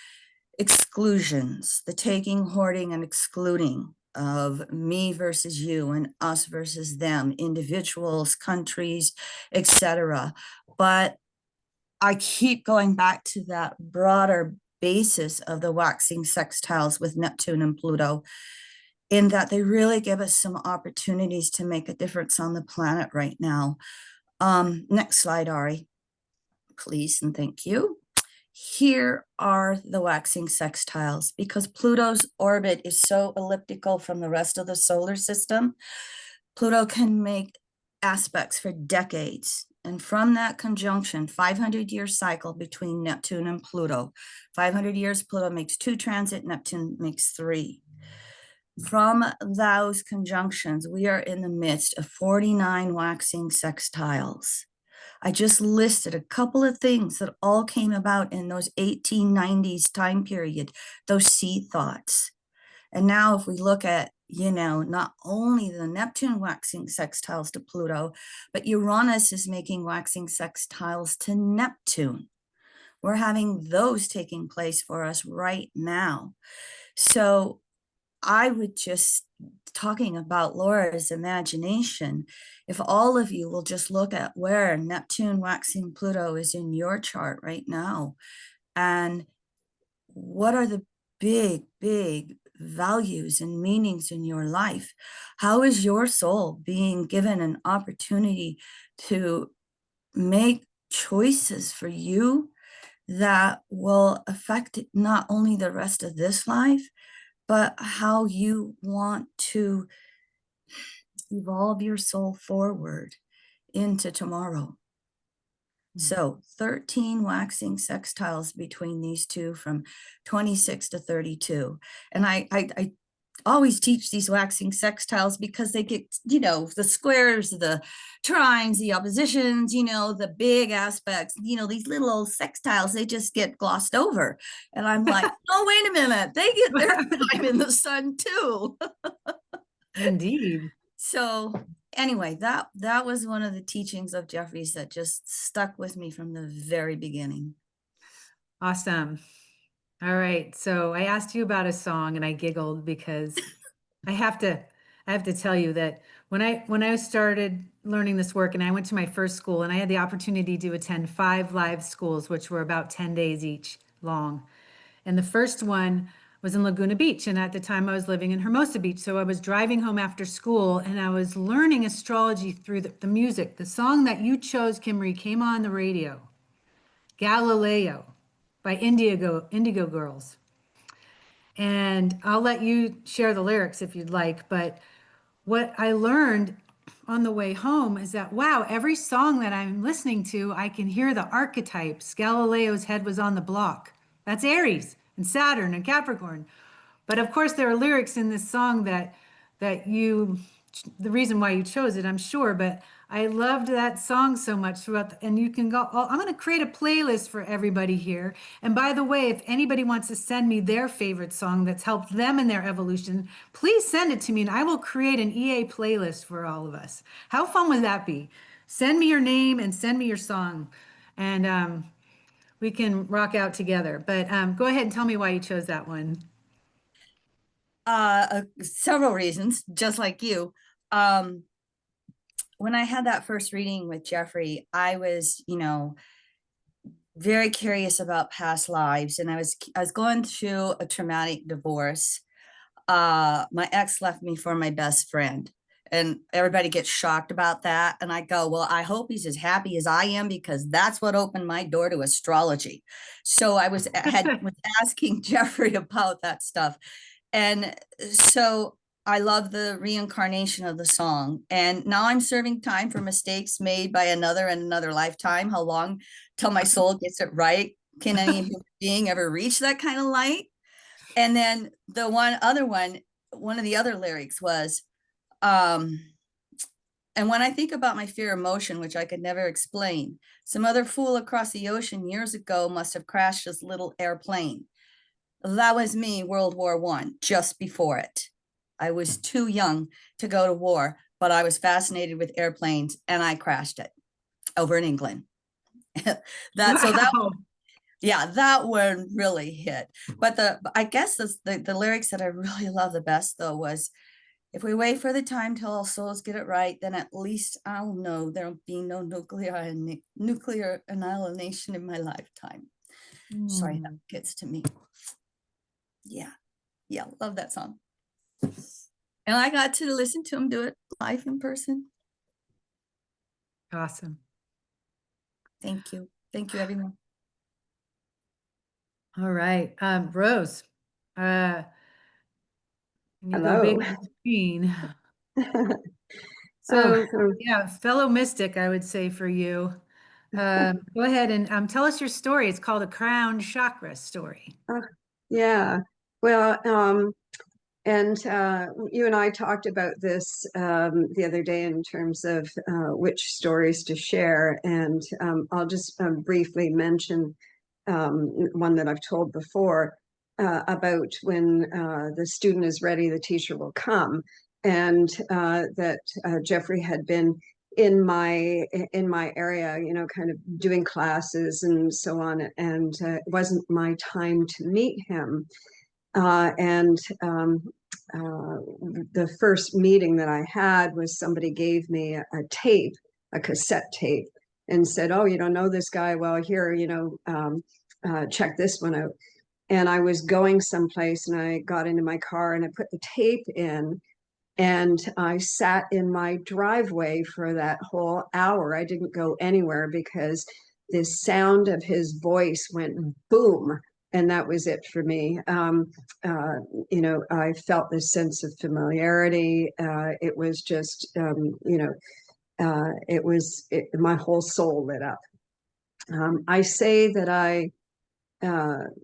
exclusions, the taking, hoarding, and excluding of me versus you and us versus them, individuals, countries, etc. But I keep going back to that broader basis of the waxing sextiles with Neptune and Pluto, in that they really give us some opportunities to make a difference on the planet right now. Next slide, Ari, please, and thank you. Here are the waxing sextiles. Because Pluto's orbit is so elliptical from the rest of the solar system, Pluto can make aspects for decades. And from that conjunction, 500-year cycle between Neptune and Pluto, 500 years, Pluto makes 2 transit, Neptune makes 3. From those conjunctions, we are in the midst of 49 waxing sextiles. I just listed a couple of things that all came about in those 1890s time period, those seed thoughts. And now if we look at, not only the Neptune waxing sextiles to Pluto, but Uranus is making waxing sextiles to Neptune. We're having those taking place for us right now. So I would just, talking about Laura's imagination, if all of you will just look at where Neptune waxing Pluto is in your chart right now, and what are the big, big values and meanings in your life? How is your soul being given an opportunity to make choices for you that will affect not only the rest of this life, but how you want to evolve your soul forward into tomorrow? So 13 waxing sextiles between these two from 26 to 32. And I always teach these waxing sextiles because they get, the squares, the trines, the oppositions, the big aspects, these little old sextiles, they just get glossed over. And I'm like, oh, wait a minute, they get their time in the sun too. Indeed. So anyway, that was one of the teachings of Jeffrey's that just stuck with me from the very beginning. Awesome. All right. So I asked you about a song and I giggled because I have to tell you that when I started learning this work and I went to my first school and I had the opportunity to attend 5 live schools, which were about 10 days each long. And the first one was in Laguna Beach. And at the time I was living in Hermosa Beach. So I was driving home after school and I was learning astrology through the music. The song that you chose, Kimry, came on the radio, Galileo by Indigo Girls. And I'll let you share the lyrics if you'd like. But what I learned on the way home is that, wow, every song that I'm listening to, I can hear the archetypes. Galileo's head was on the block. That's Aries and Saturn and Capricorn. But of course, there are lyrics in this song that you, the reason why you chose it, I'm sure. But I loved that song so much throughout. And you can go. I'm going to create a playlist for everybody here. And by the way, if anybody wants to send me their favorite song that's helped them in their evolution, please send it to me, and I will create an EA playlist for all of us. How fun would that be? Send me your name and send me your song, and we can rock out together. But go ahead and tell me why you chose that one. Several reasons, just like you. When I had that first reading with Jeffrey, I was, very curious about past lives, and I was going through a traumatic divorce. My ex left me for my best friend, and everybody gets shocked about that. And I go, well, I hope he's as happy as I am, because that's what opened my door to astrology. So I was asking Jeffrey about that stuff. And so I love the reincarnation of the song. And now I'm serving time for mistakes made by another in another lifetime. How long till my soul gets it right? Can any human being ever reach that kind of light? And then the one of the other lyrics was, and when I think about my fear emotion, which I could never explain, some other fool across the ocean years ago must have crashed this little airplane. That was me, World War I, just before it. I was too young to go to war, but I was fascinated with airplanes, and I crashed it over in England. That one really hit. But I guess the lyrics that I really love the best, though, was, if we wait for the time till all souls get it right, then at least I'll know there'll be no nuclear annihilation in my lifetime. Sorry, that gets to me. Yeah, love that song. And I got to listen to him do it live in person. Awesome. Thank you, everyone. All right, Rose. You Hello. go big on the screen. So yeah, fellow mystic, I would say for you. Go ahead and tell us your story. It's called a crown chakra story. Yeah. Well, and you and I talked about this the other day in terms of which stories to share. And I'll just briefly mention one that I've told before about when the student is ready, the teacher will come. And that Jeffrey had been in my area, kind of doing classes and so on. And it wasn't my time to meet him. The first meeting that I had was somebody gave me a tape, a cassette tape, and said, "Oh, you don't know this guy? Well, here, check this one out." And I was going someplace, and I got into my car, and I put the tape in, and I sat in my driveway for that whole hour. I didn't go anywhere because the sound of his voice went boom. And that was it for me. I felt this sense of familiarity. It was just, my whole soul lit up. I say that I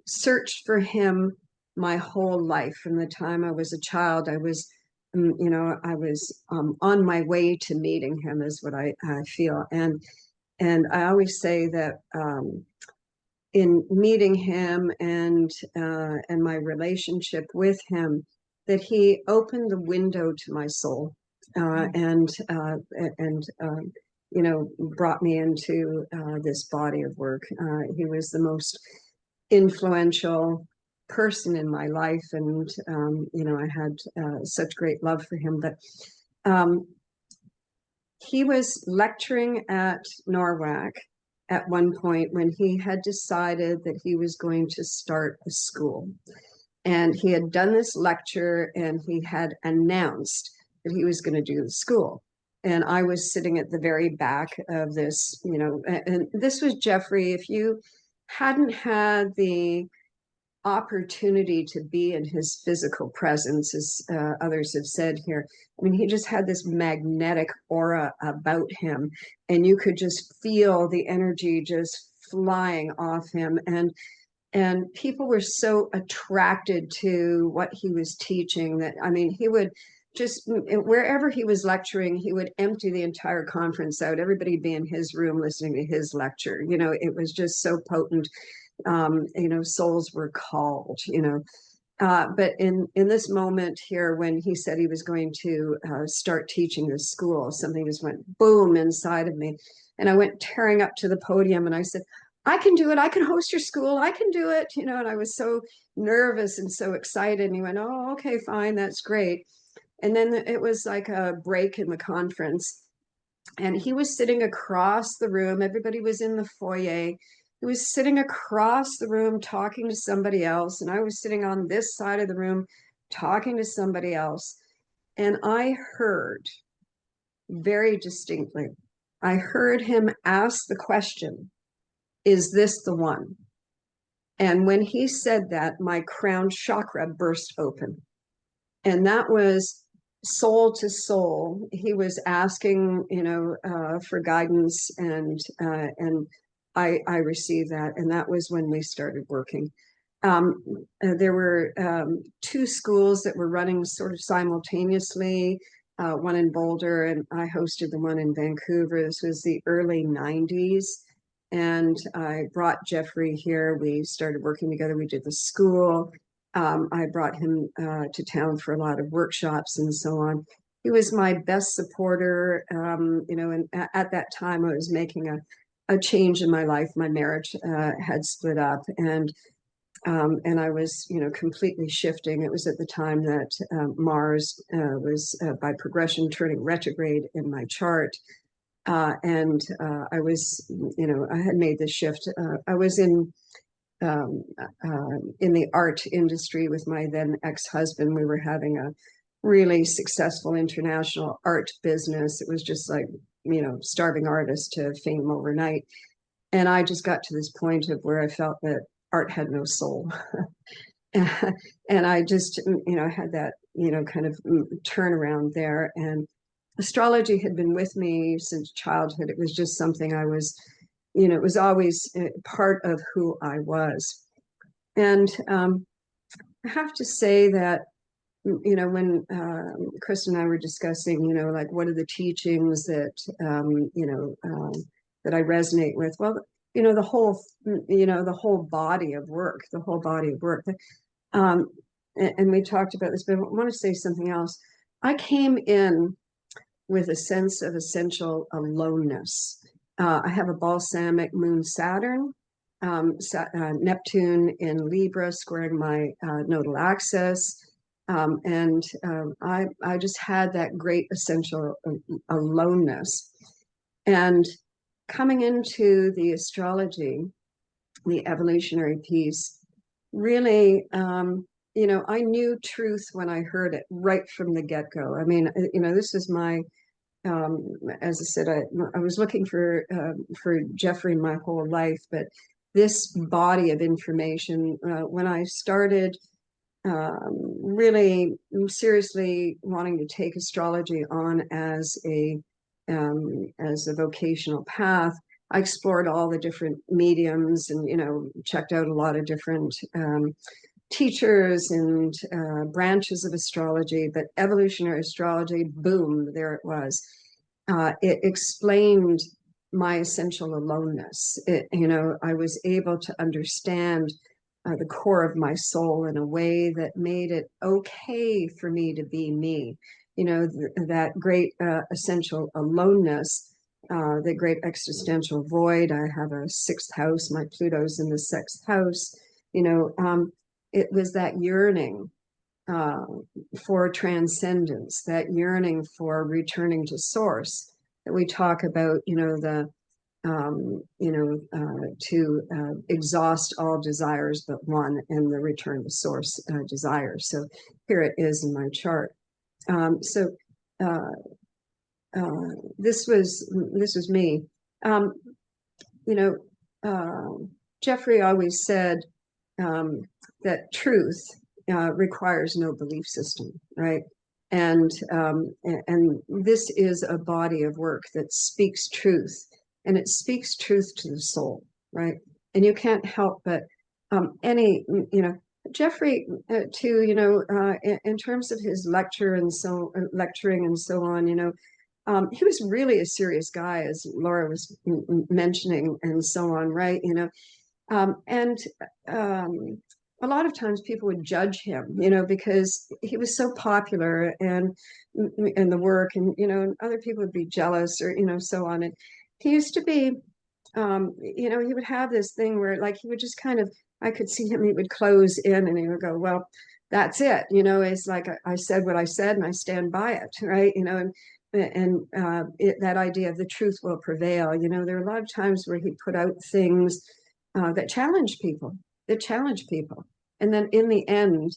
searched for him my whole life. From the time I was a child, I was on my way to meeting him, is what I feel. And I always say that in meeting him and my relationship with him, that he opened the window to my soul and brought me into this body of work. He was the most influential person in my life, and I had such great love for him. But he was lecturing at Norwalk at one point when he had decided that he was going to start a school. And he had done this lecture, and he had announced that he was going to do the school. And I was sitting at the very back of this, and this was Jeffrey. If you hadn't had the opportunity to be in his physical presence, as others have said here. I mean, he just had this magnetic aura about him, and you could just feel the energy just flying off him. And people were so attracted to what he was teaching that, I mean, he would just, wherever he was lecturing, he would empty the entire conference out. Everybody be in his room listening to his lecture. You know, it was just so potent. You know, souls were called, you know. But in this moment here, when he said he was going to start teaching this school, something just went boom inside of me. And I went tearing up to the podium and I said, I can do it. I can host your school. I can do it. You know, and I was so nervous and so excited. And he went, oh, okay, fine. That's great. And then it was like a break in the conference. And he was sitting across the room. Everybody was in the foyer. He was sitting across the room talking to somebody else. And I was sitting on this side of the room talking to somebody else. And I heard very distinctly, I heard him ask the question, is this the one? And when he said that, my crown chakra burst open. And that was soul to soul. He was asking, you know, for guidance, and I received that, and that was when we started working. There were 2 schools that were running sort of simultaneously, one in Boulder, and I hosted the one in Vancouver. This was the early 90s. And I brought Jeffrey here. We started working together. We did the school. I brought him to town for a lot of workshops and so on. He was my best supporter, you know, and at that time I was making a change in my life. My marriage had split up, and I was, you know, completely shifting. It was at the time that Mars was by progression turning retrograde in my chart. I was, you know, I had made this shift. I was in the art industry with my then ex-husband. We were having a really successful international art business. It was just like, you know, starving artist to fame overnight. And I just got to this point of where I felt that art had no soul. And I just, you know, had that, you know, kind of turnaround there. And astrology had been with me since childhood. It was just something I was, you know, it was always part of who I was. And I have to say that, you know, when Kristen and I were discussing, you know, like what are the teachings that, you know, that I resonate with? Well, you know, the whole body of work, and we talked about this, but I want to say something else. I came in with a sense of essential aloneness. I have a balsamic moon Saturn, Neptune in Libra squaring my nodal axis. I just had that great essential aloneness. And coming into the astrology, the evolutionary piece, really, you know, I knew truth when I heard it right from the get-go. I mean, you know, this is my, as I said, I was looking for Jeffrey my whole life, but this body of information, when I started really seriously wanting to take astrology on as a vocational path, I explored all the different mediums and, you know, checked out a lot of different teachers and branches of astrology, but evolutionary astrology, boom, there it was. It explained my essential aloneness. You know, I was able to understand the core of my soul in a way that made it okay for me to be me. You know, that great essential aloneness, the great existential void. I have a 6th house. My Pluto's in the 6th house. You know, it was that yearning for transcendence, that yearning for returning to source that we talk about, you know, the to exhaust all desires but one, and the return to source desire. So here it is in my chart. This was me. You know, Jeffrey always said, that truth requires no belief system, right? And this is a body of work that speaks truth, and it speaks truth to the soul, right? And you can't help but Jeffrey, too, in terms of his lecturing and so on, he was really a serious guy, as Laura was mentioning, and so on, right? And a lot of times people would judge him, because he was so popular and in the work, and other people would be jealous, or so on. And he used to be, he would have this thing where, like, he would just kind of, I could see him, he would close in and he would go, well, that's it. It's like, I said what I said and I stand by it, right? That idea of the truth will prevail. There are a lot of times where he put out things that challenge people, and then in the end,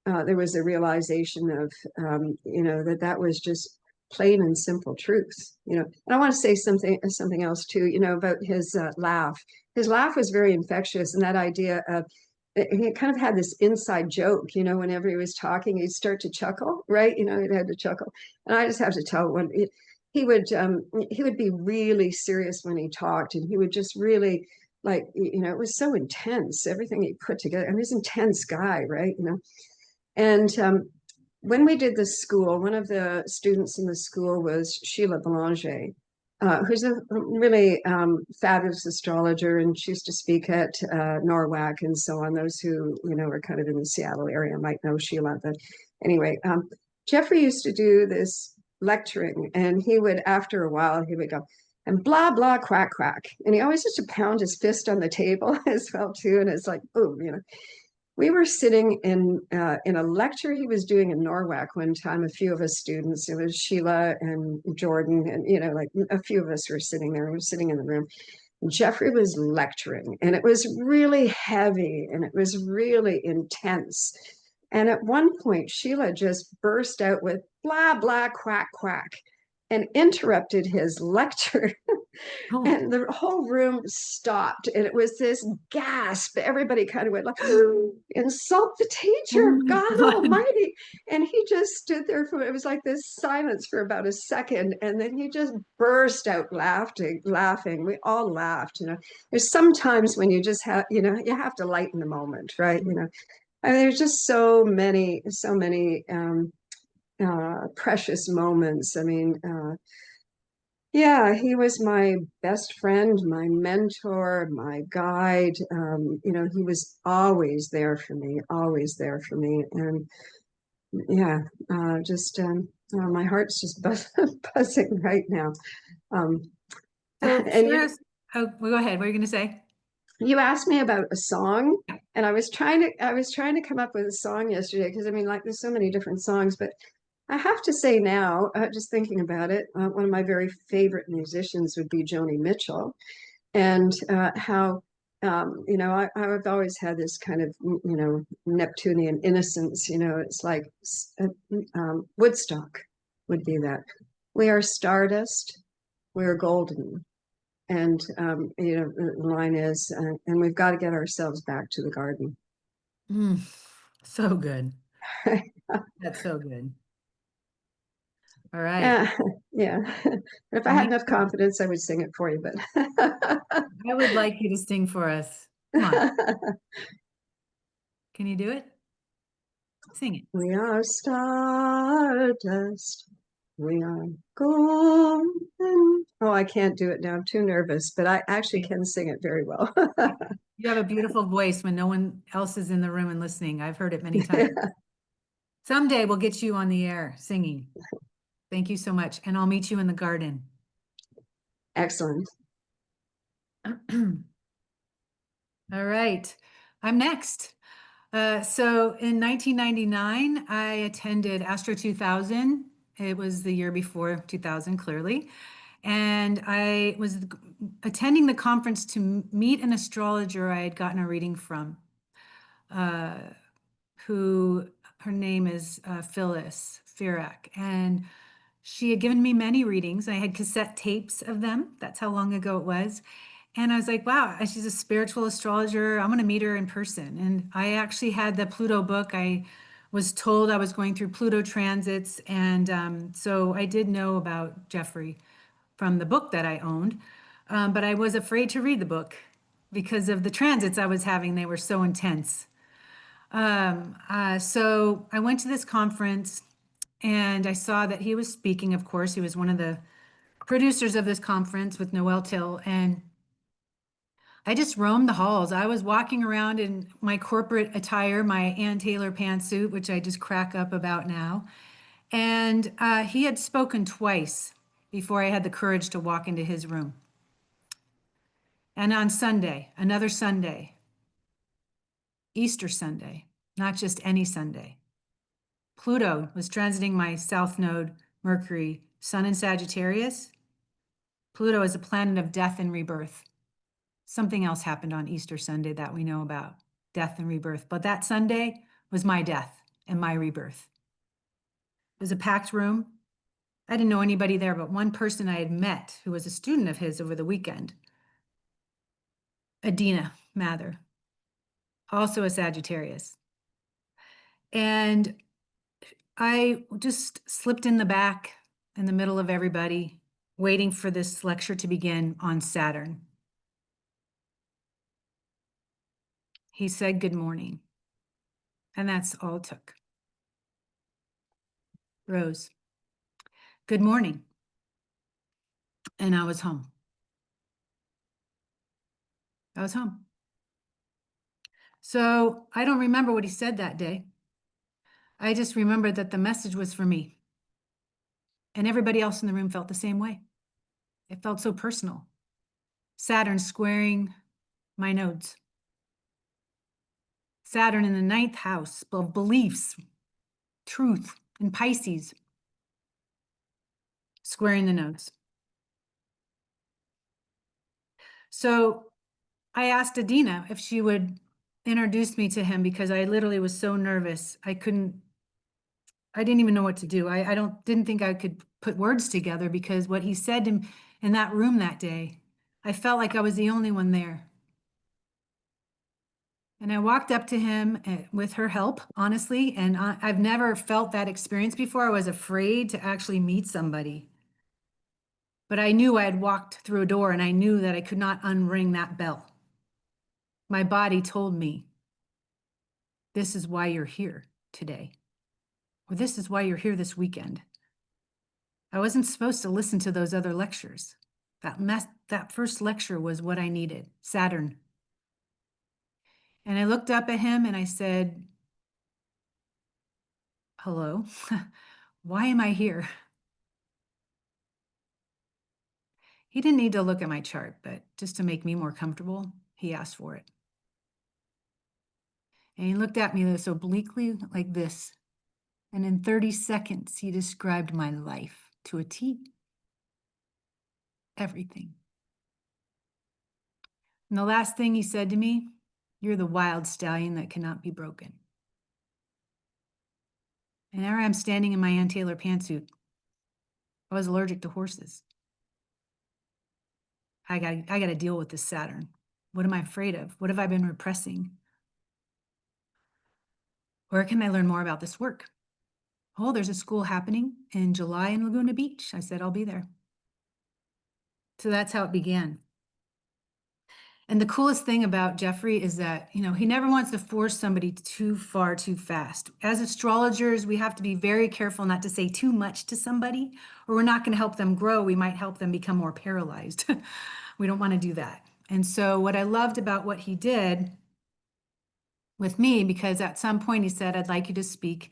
there was a realization of, that was just plain and simple truth. And I want to say something else too, about his laugh. His laugh was very infectious, and that idea of, he kind of had this inside joke, whenever he was talking, he'd start to chuckle, right? He'd have to chuckle. And I just have to tell one, he would be really serious when he talked, and he would just really, like, it was so intense, everything he put together. And he's an intense guy, right? And when we did this school, one of the students in the school was Sheila Belanger, who's a really fabulous astrologer, and she used to speak at NORWAC and so on. Those who are kind of in the Seattle area might know Sheila. But anyway, Jeffrey used to do this lecturing, and he would, after a while, he would go, and blah blah quack quack, and he always used to pound his fist on the table as well too. And it's like, oh, we were sitting in a lecture he was doing in NORWAC one time. A few of us students, it was Sheila and Jordan, and like a few of us were sitting there. We were sitting in the room. Jeffrey was lecturing, and it was really heavy, and it was really intense. And at one point, Sheila just burst out with blah blah quack quack, and interrupted his lecture. Oh. And the whole room stopped, and it was this gasp. Everybody kind of went like, insult the teacher, Oh God God. almighty. And he just stood there it was like this silence for about a second, and then he just burst out laughing. We all laughed. There's sometimes when you just have, you have to lighten the moment, right? I mean, there's just so many precious moments. I mean, yeah, he was my best friend, my mentor, my guide. He was always there for me, always there for me. And yeah, my heart's just buzzing right now. So and share us, well, go ahead. What are you going to say? you asked me about a song, and I was trying to come up with a song yesterday, because I mean, like, there's so many different songs, but I have to say now, just thinking about it, one of my very favorite musicians would be Joni Mitchell, and how, I've always had this kind of, Neptunian innocence. It's like Woodstock would be that. We are stardust, we're golden. And, the line is, and we've got to get ourselves back to the garden. So good. That's so good. All right. Yeah. If I had enough confidence, I would sing it for you, but I would like you to sing for us. Come on. Can you do it? Sing it. We are stardust. We are golden. Oh, I can't do it now. I'm too nervous, but I actually can sing it very well. You have a beautiful voice when no one else is in the room and listening. I've heard it many times. Someday we'll get you on the air singing. Thank you so much. And I'll meet you in the garden. Excellent. All right. I'm next. So in 1999, I attended Astro 2000. It was the year before 2000, clearly. And I was attending the conference to meet an astrologer I had gotten a reading from, who her name is Phyllis Firak. And she had given me many readings. I had cassette tapes of them. That's how long ago it was. And I was like, wow, she's a spiritual astrologer. I'm going to meet her in person. And I actually had the Pluto book. I was told I was going through Pluto transits. And so I did know about Jeffrey from the book that I owned. But I was afraid to read the book because of the transits I was having. They were so intense. So I went to this conference and I saw that he was speaking. Of course, he was one of the producers of this conference with Noel Till. And I just roamed the halls. I was walking around in my corporate attire, my Ann Taylor pantsuit, which I just crack up about now. And he had spoken twice before I had the courage to walk into his room. And on Sunday, another Sunday, Easter Sunday, not just any Sunday, Pluto was transiting my south node, Mercury, Sun in Sagittarius. Pluto is a planet of death and rebirth. Something else happened on Easter Sunday that we know about, death and rebirth. But that Sunday was my death and my rebirth. It was a packed room. I didn't know anybody there but one person I had met who was a student of his over the weekend, Adina Mather, also a Sagittarius. And I just slipped in the back in the middle of everybody, waiting for this lecture to begin on Saturn. He said, "Good morning." And that's all it took. Rose, "Good morning." And I was home. I was home. So I don't remember what he said that day. I just remember that the message was for me. And everybody else in the room felt the same way. It felt so personal. Saturn squaring my nodes. Saturn in the ninth house of beliefs, truth, and Pisces, squaring the nodes. So I asked Adina if she would introduce me to him because I literally was so nervous. I didn't even know what to do. I didn't think I could put words together because what he said in that room that day, I felt like I was the only one there. And I walked up to him with her help, honestly, and I've never felt that experience before. I was afraid to actually meet somebody. But I knew I had walked through a door and I knew that I could not unring that bell. My body told me, this is why you're here today, or this is why you're here this weekend. I wasn't supposed to listen to those other lectures. That first lecture was what I needed, Saturn. And I looked up at him and I said, hello, why am I here? He didn't need to look at my chart, but just to make me more comfortable, he asked for it. And he looked at me so obliquely like this. And in 30 seconds, he described my life to a T. Everything. And the last thing he said to me, you're the wild stallion that cannot be broken. And there I am standing in my Ann Taylor pantsuit. I was allergic to horses. I got to deal with this Saturn. What am I afraid of? What have I been repressing? Where can I learn more about this work? Oh, there's a school happening in July in Laguna Beach. I said, I'll be there. So that's how it began. And the coolest thing about Jeffrey is that, he never wants to force somebody too far, too fast. As astrologers, we have to be very careful not to say too much to somebody, or we're not going to help them grow. We might help them become more paralyzed. We don't want to do that. And so what I loved about what he did with me, because at some point he said, I'd like you to speak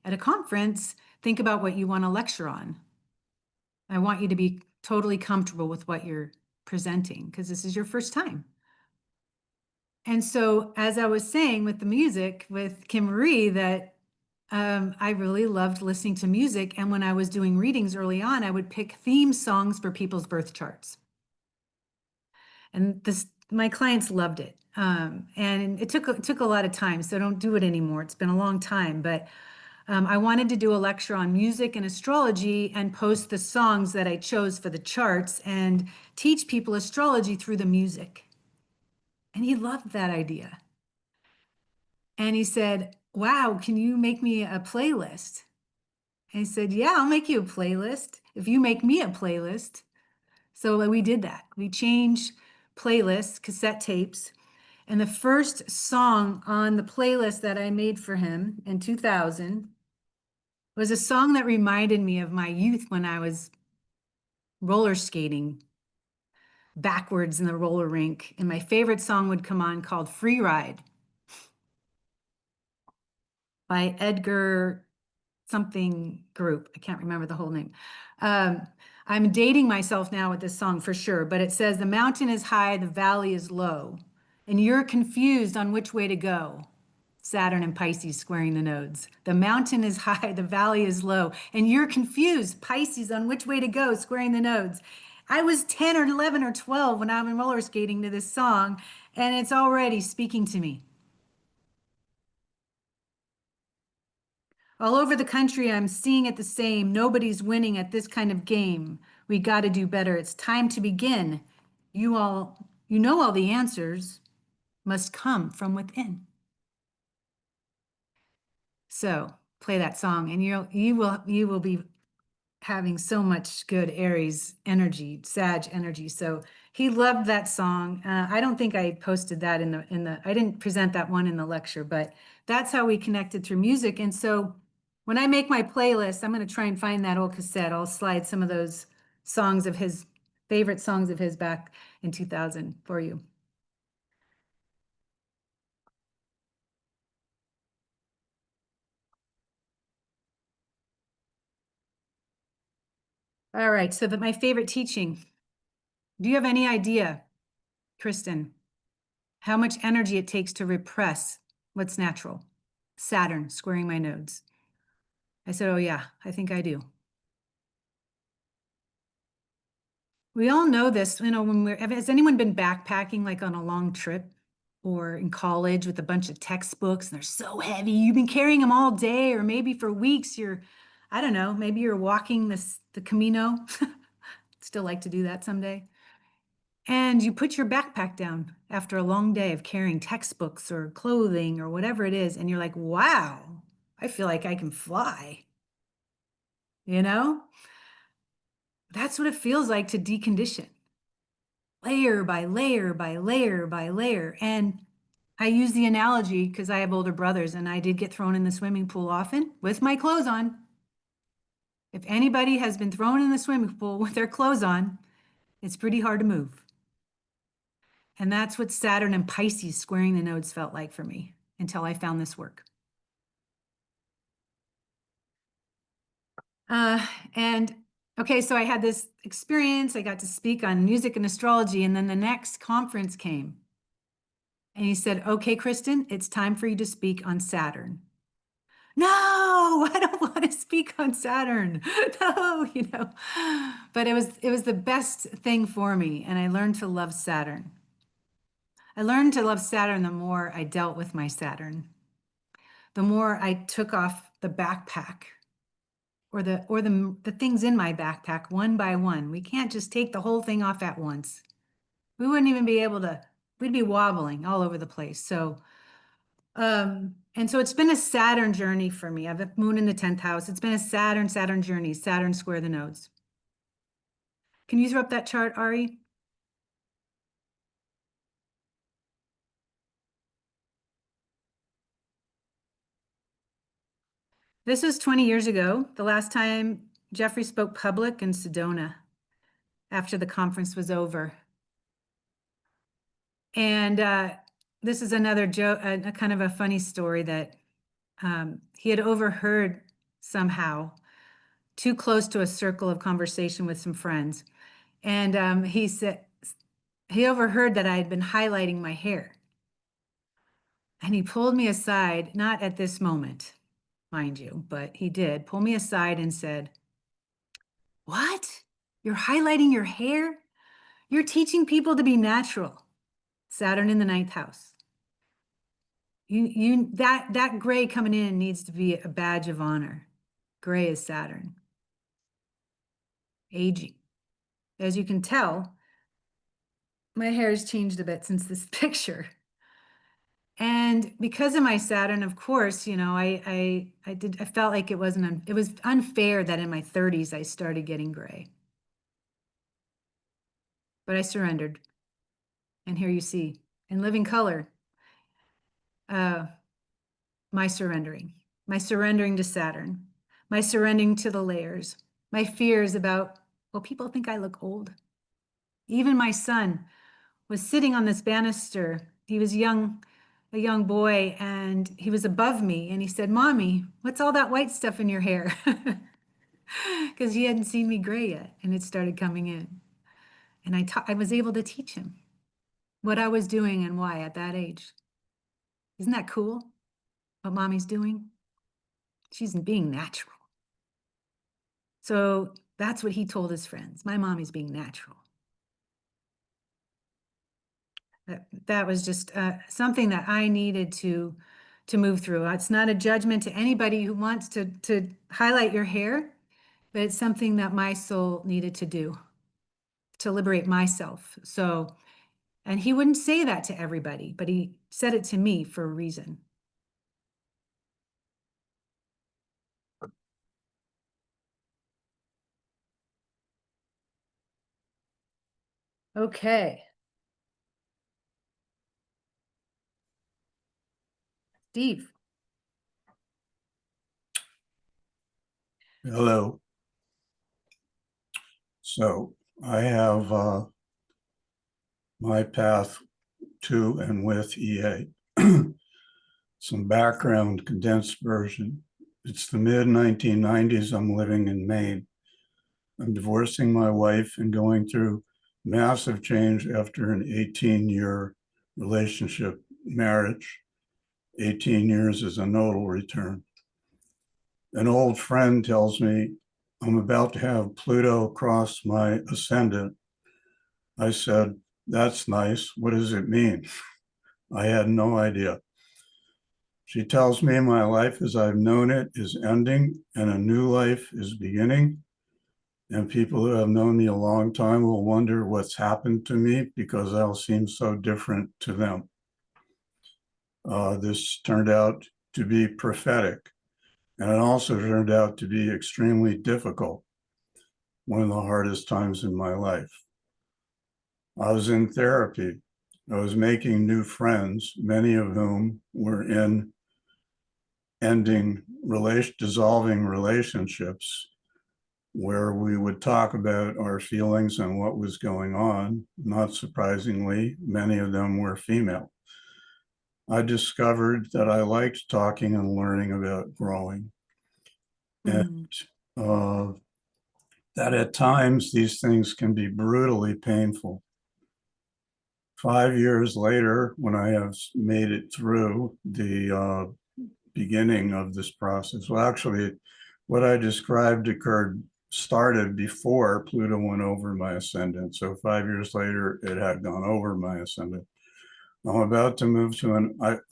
at a conference. Think about what you want to lecture on. I want you to be totally comfortable with what you're presenting because this is your first time. And so, as I was saying with the music with Kim Marie, that I really loved listening to music. And when I was doing readings early on, I would pick theme songs for people's birth charts. And my clients loved it. And it took a lot of time, so don't do it anymore. It's been a long time, but I wanted to do a lecture on music and astrology and post the songs that I chose for the charts and teach people astrology through the music. And he loved that idea. And he said, wow, can you make me a playlist? And I said, yeah, I'll make you a playlist if you make me a playlist. So we did that. We changed playlists, cassette tapes. And the first song on the playlist that I made for him in 2000 was a song that reminded me of my youth when I was roller skating backwards in the roller rink. And my favorite song would come on called Free Ride by Edgar something group. I can't remember the whole name. I'm dating myself now with this song for sure, but it says, the mountain is high, the valley is low, and you're confused on which way to go. Saturn and Pisces squaring the nodes. The mountain is high, the valley is low, and you're confused, Pisces, on which way to go, squaring the nodes. I was 10 or 11 or 12 when I'm roller skating to this song, and it's already speaking to me. All over the country, I'm seeing it the same. Nobody's winning at this kind of game. We got to do better. It's time to begin. You know all the answers must come from within. So play that song, and you will be having so much good Aries energy, Sag energy. So he loved that song. I don't think I posted that in the I didn't present that one in the lecture, but that's how we connected through music. And so when I make my playlist, I'm going to try and find that old cassette. I'll slide some of those songs of his favorite songs of his back in 2000 for you. All right, so my favorite teaching. Do you have any idea, Kristen, how much energy it takes to repress what's natural? Saturn squaring my nodes. I said, oh yeah, I think I do. We all know this, has anyone been backpacking like on a long trip or in college with a bunch of textbooks and they're so heavy, you've been carrying them all day or maybe for weeks, I don't know, maybe you're walking the Camino. Still like to do that someday. And you put your backpack down after a long day of carrying textbooks or clothing or whatever it is. And you're like, wow, I feel like I can fly. You know? That's what it feels like to decondition. Layer by layer by layer by layer. And I use the analogy because I have older brothers and I did get thrown in the swimming pool often with my clothes on. If anybody has been thrown in the swimming pool with their clothes on, it's pretty hard to move. And that's what Saturn and Pisces squaring the nodes felt like for me until I found this work. And okay, so I had this experience. I got to speak on music and astrology. And then the next conference came. And he said, okay, Kristen, it's time for you to speak on Saturn. No, I don't want to speak on Saturn. No, but it was the best thing for me. And I learned to love Saturn. I learned to love Saturn the more I dealt with my Saturn, the more I took off the backpack or the things in my backpack one by one. We can't just take the whole thing off at once. We wouldn't even be able to, we'd be wobbling all over the place. So, and so it's been a Saturn journey for me. I have a moon in the 10th house. It's been a Saturn journey, Saturn square the nodes. Can you throw up that chart, Ari? This was 20 years ago, the last time Jeffrey spoke public in Sedona after the conference was over. And this is another joke, a kind of a funny story that he had overheard somehow too close to a circle of conversation with some friends. And he said, he overheard that I had been highlighting my hair. And he pulled me aside, not at this moment, mind you, but he did pull me aside and said, what? You're highlighting your hair? You're teaching people to be natural. Saturn in the 9th house. That gray coming in needs to be a badge of honor. Gray is Saturn. Aging. As you can tell, my hair has changed a bit since this picture. And because of my Saturn, of course, you know, I felt like it was unfair that in my 30s I started getting gray. But I surrendered. And here you see, in living color, my surrendering to Saturn, my surrendering to the layers, my fears about, well, people think I look old. Even my son was sitting on this banister. He was a young boy, and he was above me, and he said, "Mommy, what's all that white stuff in your hair?" Because he hadn't seen me gray yet, and it started coming in. And I was able to teach him what I was doing and why at that age. Isn't that cool? What mommy's doing? She's being natural. So that's what he told his friends. My mommy's being natural. That was just something that I needed to move through. It's not a judgment to anybody who wants to highlight your hair, but it's something that my soul needed to do to liberate myself. So, and he wouldn't say that to everybody, but he said it to me for a reason. Okay. Steve. Hello. So I have my path to and with EA. Some background, condensed version. It's the mid-1990s. I'm living in Maine. I'm divorcing my wife and going through massive change after an 18-year relationship marriage. 18 years is a nodal return. An old friend tells me I'm about to have Pluto cross my ascendant. I said, "That's nice. What does it mean?" I had no idea. She tells me my life as I've known it is ending and a new life is beginning. And people who have known me a long time will wonder what's happened to me because I'll seem so different to them. This turned out to be prophetic. And it also turned out to be extremely difficult. One of the hardest times in my life. I was in therapy. I was making new friends, many of whom were in dissolving relationships where we would talk about our feelings and what was going on. Not surprisingly, many of them were female. I discovered that I liked talking and learning about growing. And that at times these things can be brutally painful. 5 years later, when I have made it through the beginning of this process, well, actually, what I described started before Pluto went over my ascendant. So 5 years later, it had gone over my ascendant. I'm about to move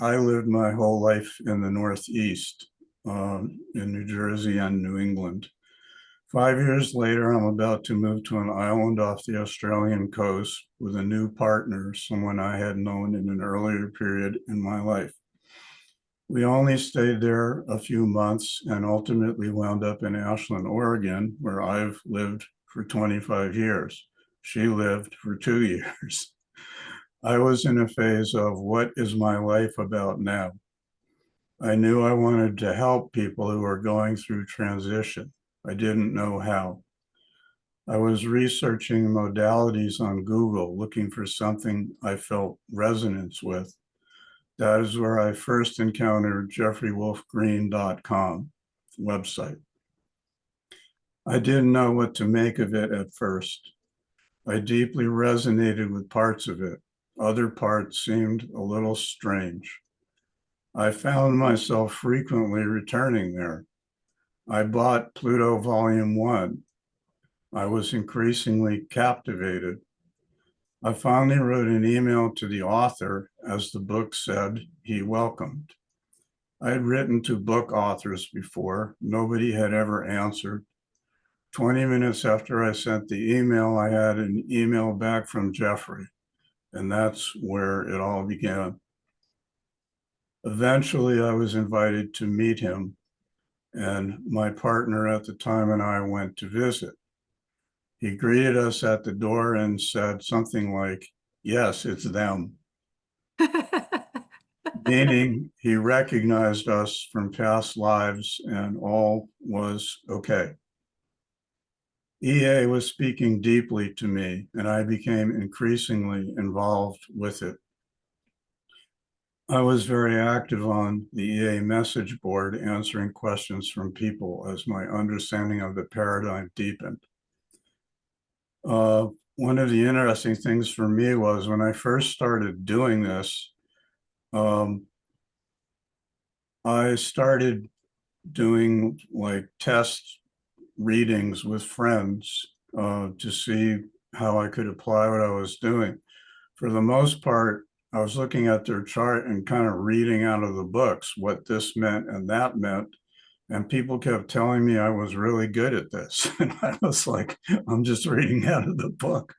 I lived my whole life in the Northeast, in New Jersey and New England. 5 years later, I'm about to move to an island off the Australian coast with a new partner, someone I had known in an earlier period in my life. We only stayed there a few months and ultimately wound up in Ashland, Oregon, where I've lived for 25 years. She lived for 2 years. I was in a phase of what is my life about now? I knew I wanted to help people who are going through transition. I didn't know how. I was researching modalities on Google, looking for something I felt resonance with. That is where I first encountered jeffreywolfgreen.com website. I didn't know what to make of it at first. I deeply resonated with parts of it. Other parts seemed a little strange. I found myself frequently returning there. I bought Pluto Volume 1. I was increasingly captivated. I finally wrote an email to the author, as the book said he welcomed. I had written to book authors before. Nobody had ever answered. 20 minutes after I sent the email, I had an email back from Jeffrey, and that's where it all began. Eventually, I was invited to meet him, and my partner at the time and I went to visit. He greeted us at the door and said something like, "Yes, it's them," meaning he recognized us from past lives and all was okay. EA was speaking deeply to me, and I became increasingly involved with it. I was very active on the EA message board, answering questions from people as my understanding of the paradigm deepened. One of the interesting things for me was when I first started doing this, I started doing like test readings with friends to see how I could apply what I was doing. For the most part, I was looking at their chart and kind of reading out of the books what this meant and that meant. And people kept telling me I was really good at this. And I was like, I'm just reading out of the book.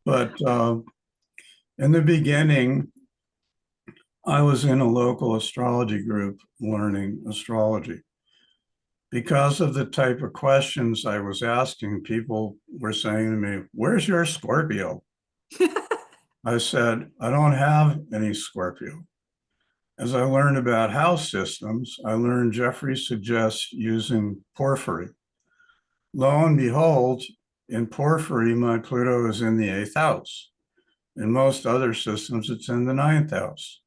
But in the beginning, I was in a local astrology group learning astrology. Because of the type of questions I was asking, people were saying to me, "Where's your Scorpio?" I said, "I don't have any Scorpio." As I learned about house systems, I learned Jeffrey suggests using porphyry. Lo and behold, in porphyry, my Pluto is in the 8th house. In most other systems, it's in the 9th house.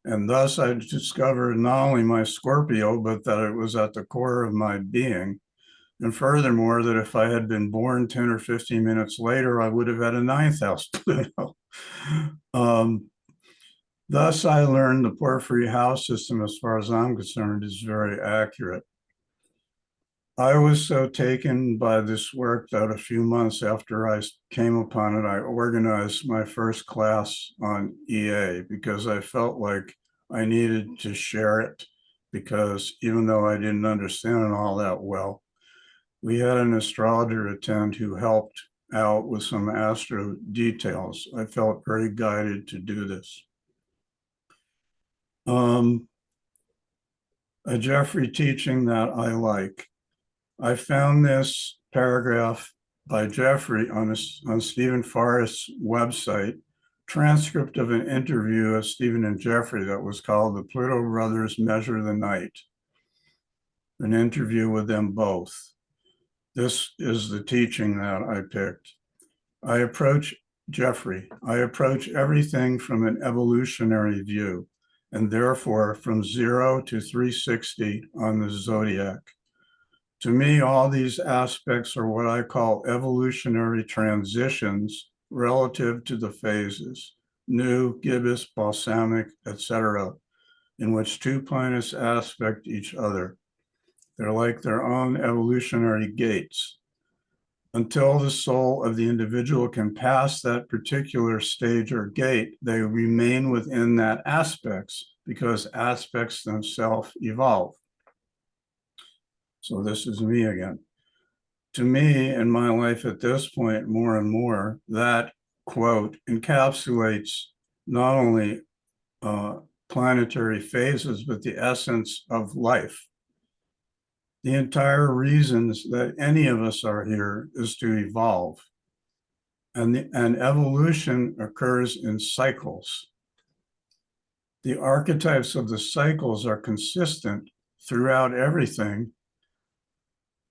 And thus I discovered not only my Scorpio, but that it was at the core of my being. And furthermore, that if I had been born 10 or 15 minutes later, I would have had a 9th house Pluto. Thus, I learned the porphyry house system, as far as I'm concerned, is very accurate. I was so taken by this work that a few months after I came upon it, I organized my first class on EA because I felt like I needed to share it, because even though I didn't understand it all that well, we had an astrologer attend who helped out with some astro details. I felt very guided to do this. A Jeffrey teaching that I like. I found this paragraph by Jeffrey on Stephen Forrest's website, transcript of an interview of Stephen and Jeffrey that was called "The Pluto Brothers Measure the Night," an interview with them both. This is the teaching that I picked. I approach everything from an evolutionary view, and therefore from 0 to 360 on the zodiac. To me, all these aspects are what I call evolutionary transitions relative to the phases, new, gibbous, balsamic, etc., in which two planets aspect each other. They're like their own evolutionary gates. Until the soul of the individual can pass that particular stage or gate, they remain within that aspects because aspects themselves evolve. So this is me again. To me, in my life at this point, more and more, that quote encapsulates not only planetary phases, but the essence of life. The entire reasons that any of us are here is to evolve. And evolution occurs in cycles. The archetypes of the cycles are consistent throughout everything,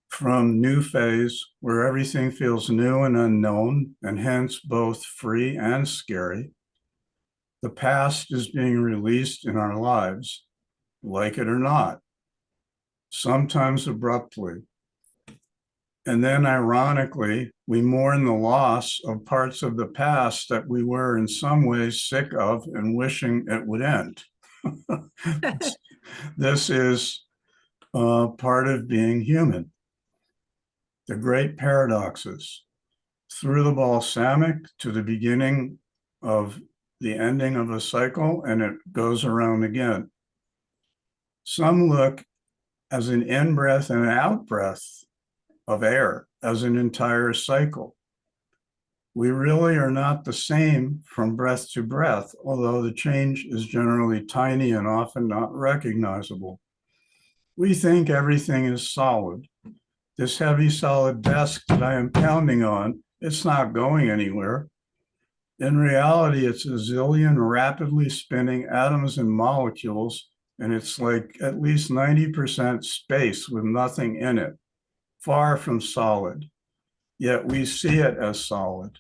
from new phase, where everything feels new and unknown, and hence both free and scary. The past is being released in our lives, like it or not, sometimes abruptly. And then ironically, we mourn the loss of parts of the past that we were in some ways sick of and wishing it would end. This is part of being human. The great paradoxes. through the balsamic to the beginning of the ending of a cycle, and it goes around again. Some look as an in-breath and an out-breath of air, as an entire cycle. We really are not the same from breath to breath, although the change is generally tiny and often not recognizable. We think everything is solid. This heavy solid desk that I am pounding on, it's not going anywhere. In reality, it's a zillion rapidly spinning atoms and molecules, and it's like at least 90% space with nothing in it, far from solid. Yet we see it as solid.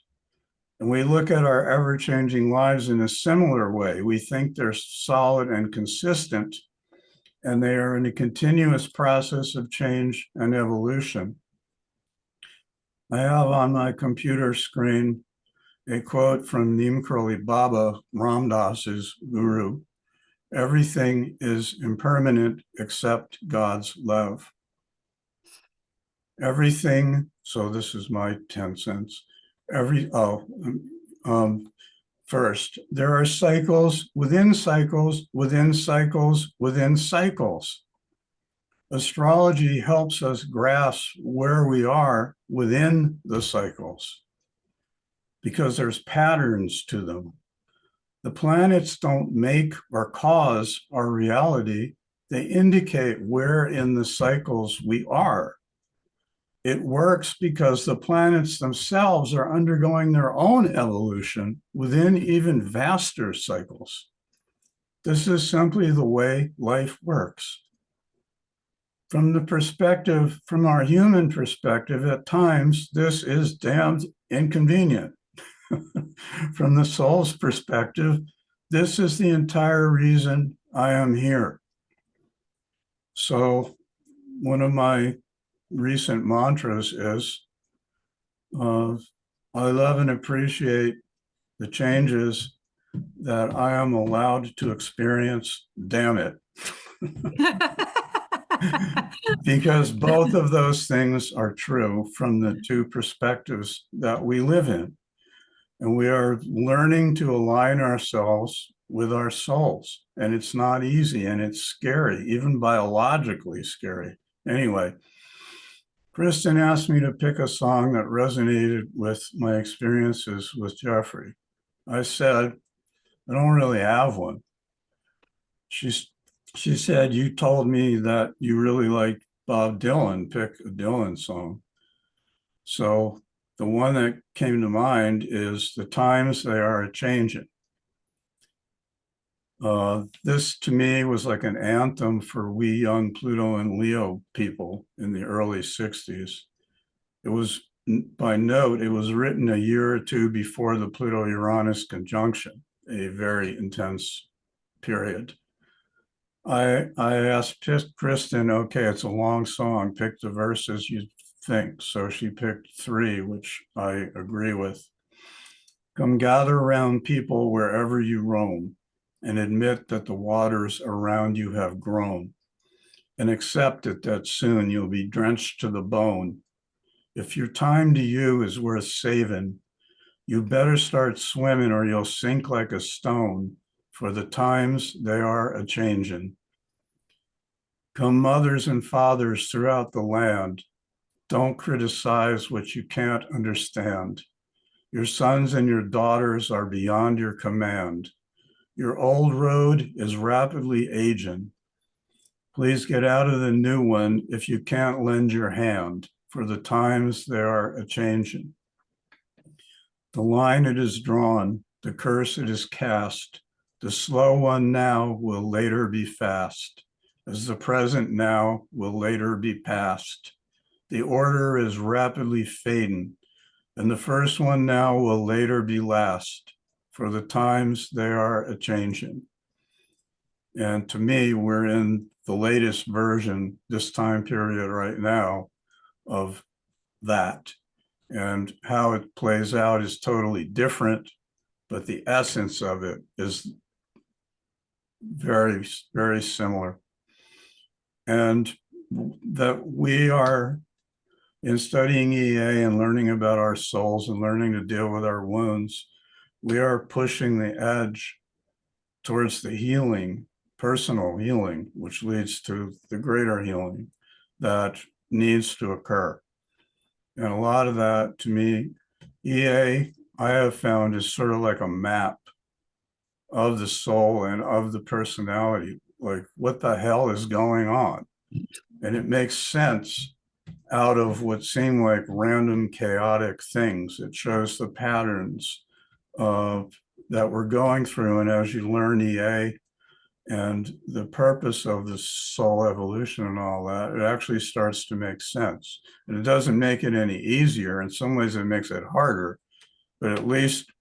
And we look at our ever-changing lives in a similar way. We think they're solid and consistent, and they are in a continuous process of change and evolution. I have on my computer screen a quote from Neem Baba, Ram Dass's guru: "Everything is impermanent except God's love." Everything, so this is my 10 cents. First, there are cycles within cycles, within cycles, within cycles. Astrology helps us grasp where we are within the cycles because there's patterns to them. The planets don't make or cause our reality. They indicate where in the cycles we are. It works because the planets themselves are undergoing their own evolution within even vaster cycles. This is simply the way life works. From our human perspective, at times, this is damned inconvenient. From the soul's perspective, this is the entire reason I am here. So one of my recent mantras is, I love and appreciate the changes that I am allowed to experience, damn it. Because both of those things are true from the two perspectives that we live in. And we are learning to align ourselves with our souls. And it's not easy, and it's scary, even biologically scary. Anyway, Kristen asked me to pick a song that resonated with my experiences with Jeffrey. I said, I don't really have one. She said, you told me that you really like Bob Dylan, pick a Dylan song. So the one that came to mind is "The Times They Are A-Changin'." This to me was like an anthem for we young Pluto and Leo people in the early 60s. It was, by note, it was written a year or two before the Pluto-Uranus conjunction, a very intense period. I asked Kristen, okay, it's a long song, pick the verses you think. So she picked 3, which I agree with. Come gather around people wherever you roam, and admit that the waters around you have grown, and accept it that soon you'll be drenched to the bone. If your time to you is worth saving, you better start swimming or you'll sink like a stone, for the times they are a-changin'. Come mothers and fathers throughout the land, don't criticize what you can't understand. Your sons and your daughters are beyond your command. Your old road is rapidly aging. Please get out of the new one if you can't lend your hand, for the times they are a-changin'. The line it is drawn, the curse it is cast, the slow one now will later be fast, as the present now will later be past. The order is rapidly fading, and the first one now will later be last, for the times they are a-changin'. And to me, we're in the latest version, this time period right now, of that. And how it plays out is totally different, but the essence of it is very, very similar. And that we are In studying EA and learning about our souls and learning to deal with our wounds, we are pushing the edge towards the healing, personal healing, which leads to the greater healing that needs to occur. And a lot of that, to me, EA, I have found, is sort of like a map of the soul and of the personality. Like, what the hell is going on? And it makes sense out of what seem like random, chaotic things. It shows the patterns that we're going through. And as you learn EA and the purpose of the soul evolution and all that, it actually starts to make sense. And it doesn't make it any easier. In some ways, it makes it harder, but at least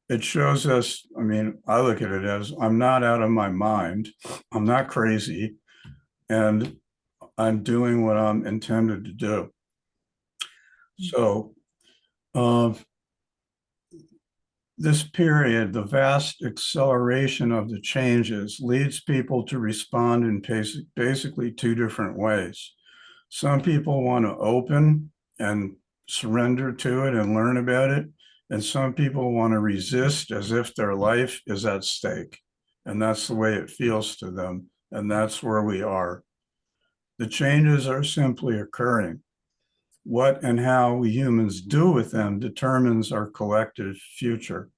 it shows us, I mean, I look at it as I'm not out of my mind, I'm not crazy, and I'm doing what I'm intended to do. So this period, the vast acceleration of the changes leads people to respond in basically two different ways. Some people want to open and surrender to it and learn about it. And some people want to resist as if their life is at stake. And that's the way it feels to them. And that's where we are. The changes are simply occurring. What and how we humans do with them determines our collective future.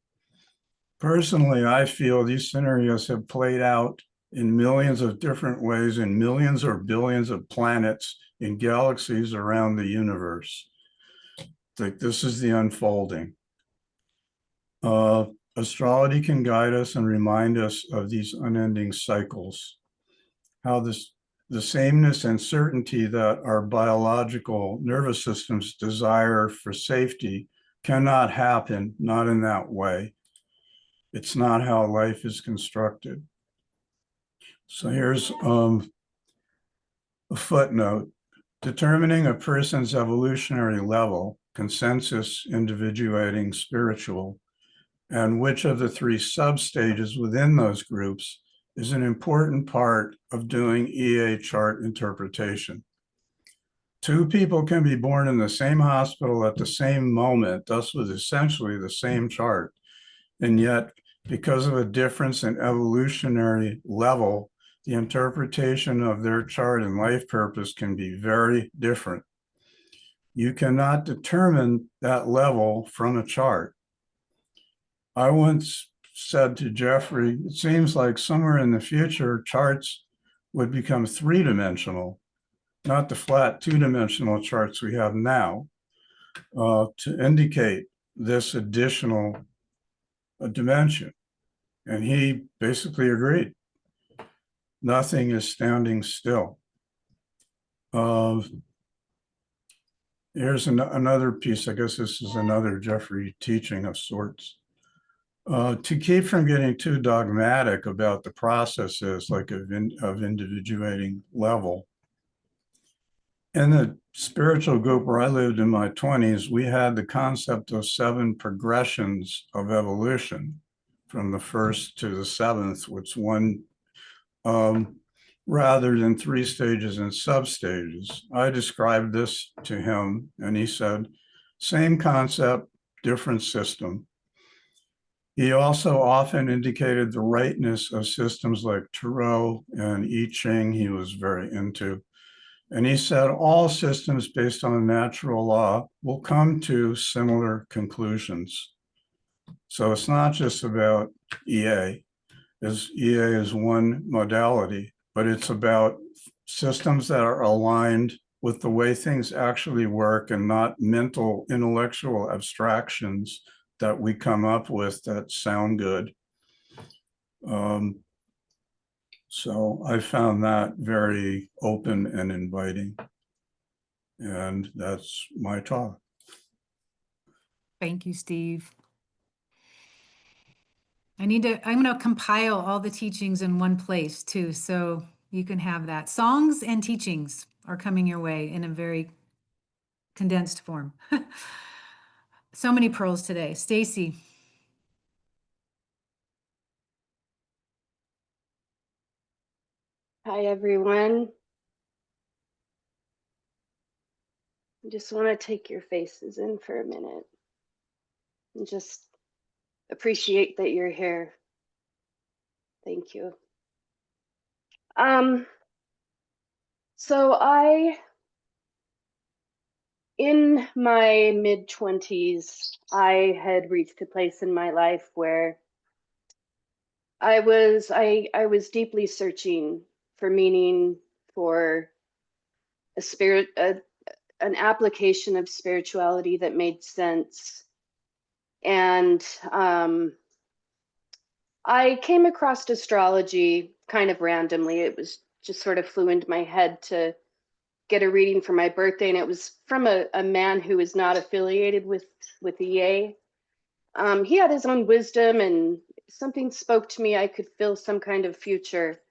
Personally, I feel these scenarios have played out in millions of different ways in millions or billions of planets in galaxies around the universe. Like, this is the unfolding. Astrology can guide us and remind us of these unending cycles, how the sameness and certainty that our biological nervous systems desire for safety cannot happen, not in that way. It's not how life is constructed. So here's a footnote. Determining a person's evolutionary level, consensus, individuating, spiritual, and which of the three substages within those groups is an important part of doing EA chart interpretation. Two people can be born in the same hospital at the same moment, thus with essentially the same chart. And yet, because of a difference in evolutionary level, the interpretation of their chart and life purpose can be very different. You cannot determine that level from a chart. I once said to Jeffrey, it seems like somewhere in the future, charts would become three-dimensional, not the flat two-dimensional charts we have now, to indicate this additional dimension. And he basically agreed. Nothing is standing still. Here's another piece. I guess this is another Jeffrey teaching of sorts. To keep from getting too dogmatic about the processes, like of individuating level. In the spiritual group where I lived in my 20s, we had the concept of 7 progressions of evolution, from the first to the 7th, which one, rather than 3 stages and substages. I described this to him, and he said, same concept, different system. He also often indicated the rightness of systems like Tarot and I Ching he was very into. And he said all systems based on natural law will come to similar conclusions. So it's not just about EA, as EA is one modality, but it's about systems that are aligned with the way things actually work and not mental, intellectual abstractions that we come up with that sound good. So I found that very open and inviting. And that's my talk. Thank you, Steve. I'm going to compile all the teachings in one place too, so you can have that. Songs and teachings are coming your way in a very condensed form. So many pearls today. Stacy. Hi, everyone. I just want to take your faces in for a minute and just appreciate that you're here. Thank you. So in my mid-20s, I had reached a place in my life where I was deeply searching for meaning, for an application of spirituality that made sense. And I came across astrology kind of randomly. It was just sort of flew into my head to get a reading for my birthday, and it was from a man who was not affiliated with EA. He had his own wisdom, and something spoke to me. I could feel some kind of future.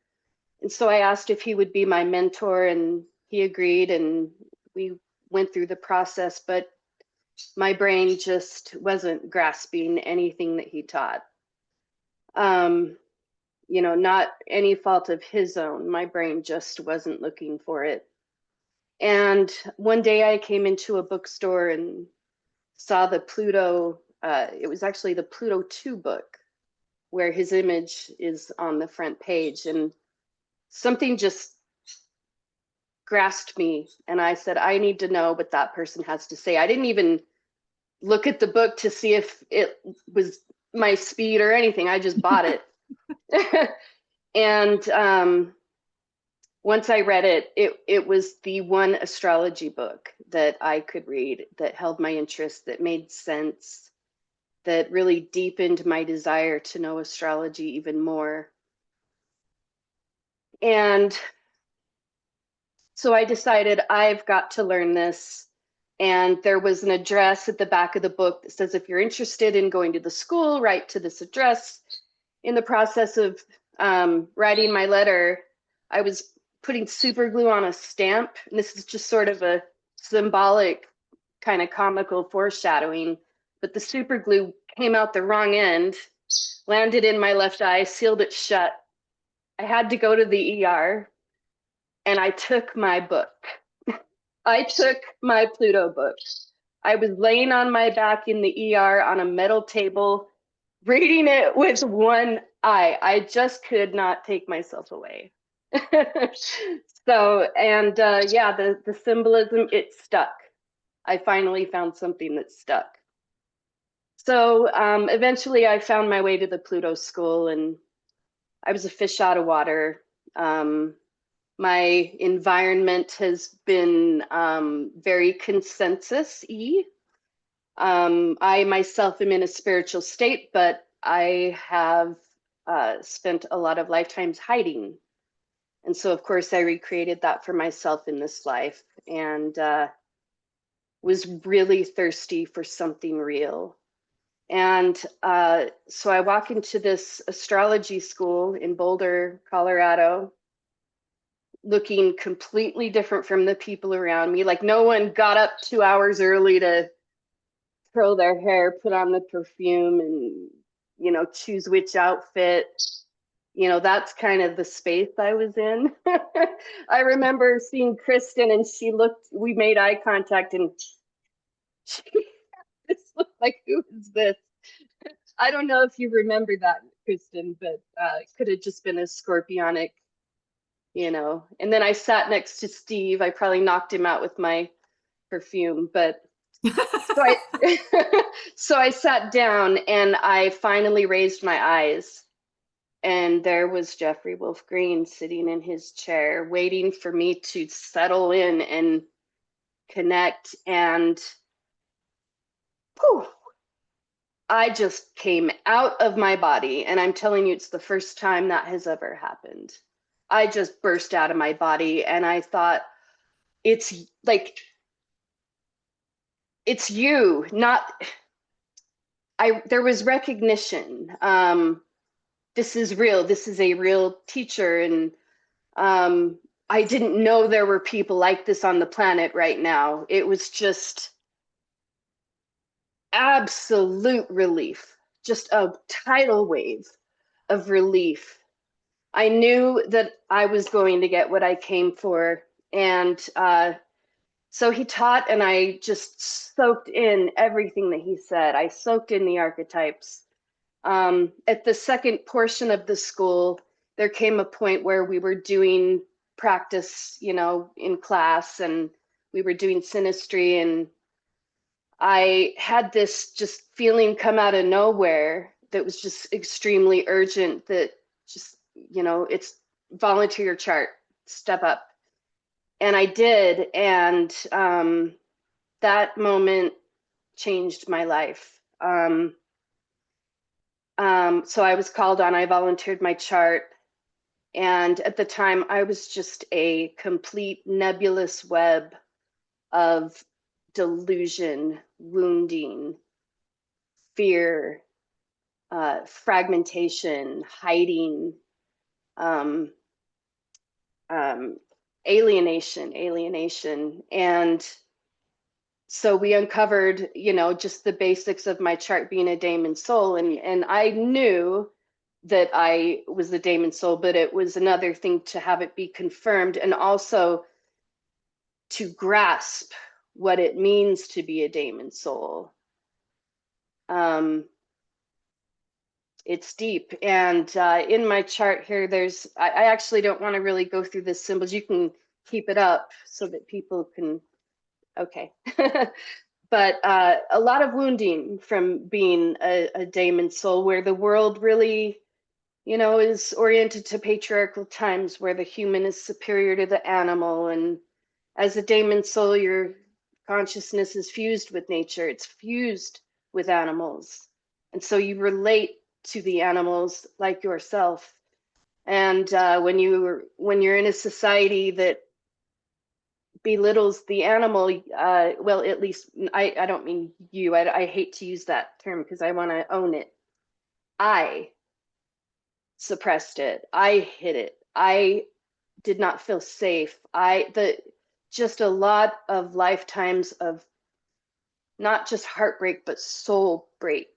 And so I asked if he would be my mentor, and he agreed, and we went through the process, but my brain just wasn't grasping anything that he taught. You know, not any fault of his own. My brain just wasn't looking for it. And one day I came into a bookstore and saw the Pluto, it was actually the Pluto 2 book, where his image is on the front page. And something just grasped me. And I said, I need to know what that person has to say. I didn't even look at the book to see if it was my speed or anything. I just bought it. And once I read it, it was the one astrology book that I could read that held my interest, that made sense, that really deepened my desire to know astrology even more. And so I decided I've got to learn this. And there was an address at the back of the book that says, if you're interested in going to the school, write to this address. In the process of writing my letter, I was putting super glue on a stamp. And this is just sort of a symbolic kind of comical foreshadowing. But the super glue came out the wrong end, landed in my left eye, sealed it shut. I had to go to the ER, and I took my book. I took my Pluto book. I was laying on my back in the ER on a metal table, reading it with one eye. I just could not take myself away. So, and yeah, the symbolism, it stuck. I finally found something that stuck. So eventually I found my way to the Pluto school, and I was a fish out of water. My environment has been very consensus-y. I myself am in a spiritual state, but I have spent a lot of lifetimes hiding. And so, of course, I recreated that for myself in this life, and was really thirsty for something real. And so I walk into this astrology school in Boulder, Colorado, looking completely different from the people around me. Like, no one got up 2 hours early to curl their hair, put on the perfume, and, you know, choose which outfit. You know, that's kind of the space I was in. I remember seeing Kristen, and we made eye contact, and this looked like, who is this? I don't know if you remember that, Kristen, but it could have just been a scorpionic, you know. And then I sat next to Steve. I probably knocked him out with my perfume, but so I sat down, and I finally raised my eyes, and there was Jeffrey Wolf Green sitting in his chair, waiting for me to settle in and connect. And whew, I just came out of my body, and I'm telling you, it's the first time that has ever happened. I just burst out of my body, and I thought, it's like, it's you, not, there was recognition. This is real. This is a real teacher. And I didn't know there were people like this on the planet right now. It was just absolute relief, just a tidal wave of relief. I knew that I was going to get what I came for. And So he taught, and I just soaked in everything that he said. I soaked in the archetypes. At the second portion of the school, there came a point where we were doing practice, you know, in class, and we were doing synastry, and I had this just feeling come out of nowhere that was just extremely urgent, that just, you know, it's volunteer your chart, step up. And I did, and that moment changed my life. So I was called on, I volunteered my chart. And at the time, I was just a complete nebulous web of delusion, wounding, fear, fragmentation, hiding, alienation. And so we uncovered, you know, just the basics of my chart being a daemon soul. And I knew that I was the daemon soul, but it was another thing to have it be confirmed, and also to grasp what it means to be a daemon soul. It's deep. And in my chart here, there's, I actually don't want to really go through the symbols. You can keep it up so that people can, okay. But a lot of wounding from being a daemon soul, where the world really, you know, is oriented to patriarchal times, where the human is superior to the animal. And as a daemon soul, your consciousness is fused with nature. It's fused with animals. And so you relate to the animals like yourself. And when you're in a society that belittles the animal, well, at least I don't mean you. I hate to use that term because I want to own it. I suppressed it. I hid it. I did not feel safe. Just a lot of lifetimes of not just heartbreak, but soul break.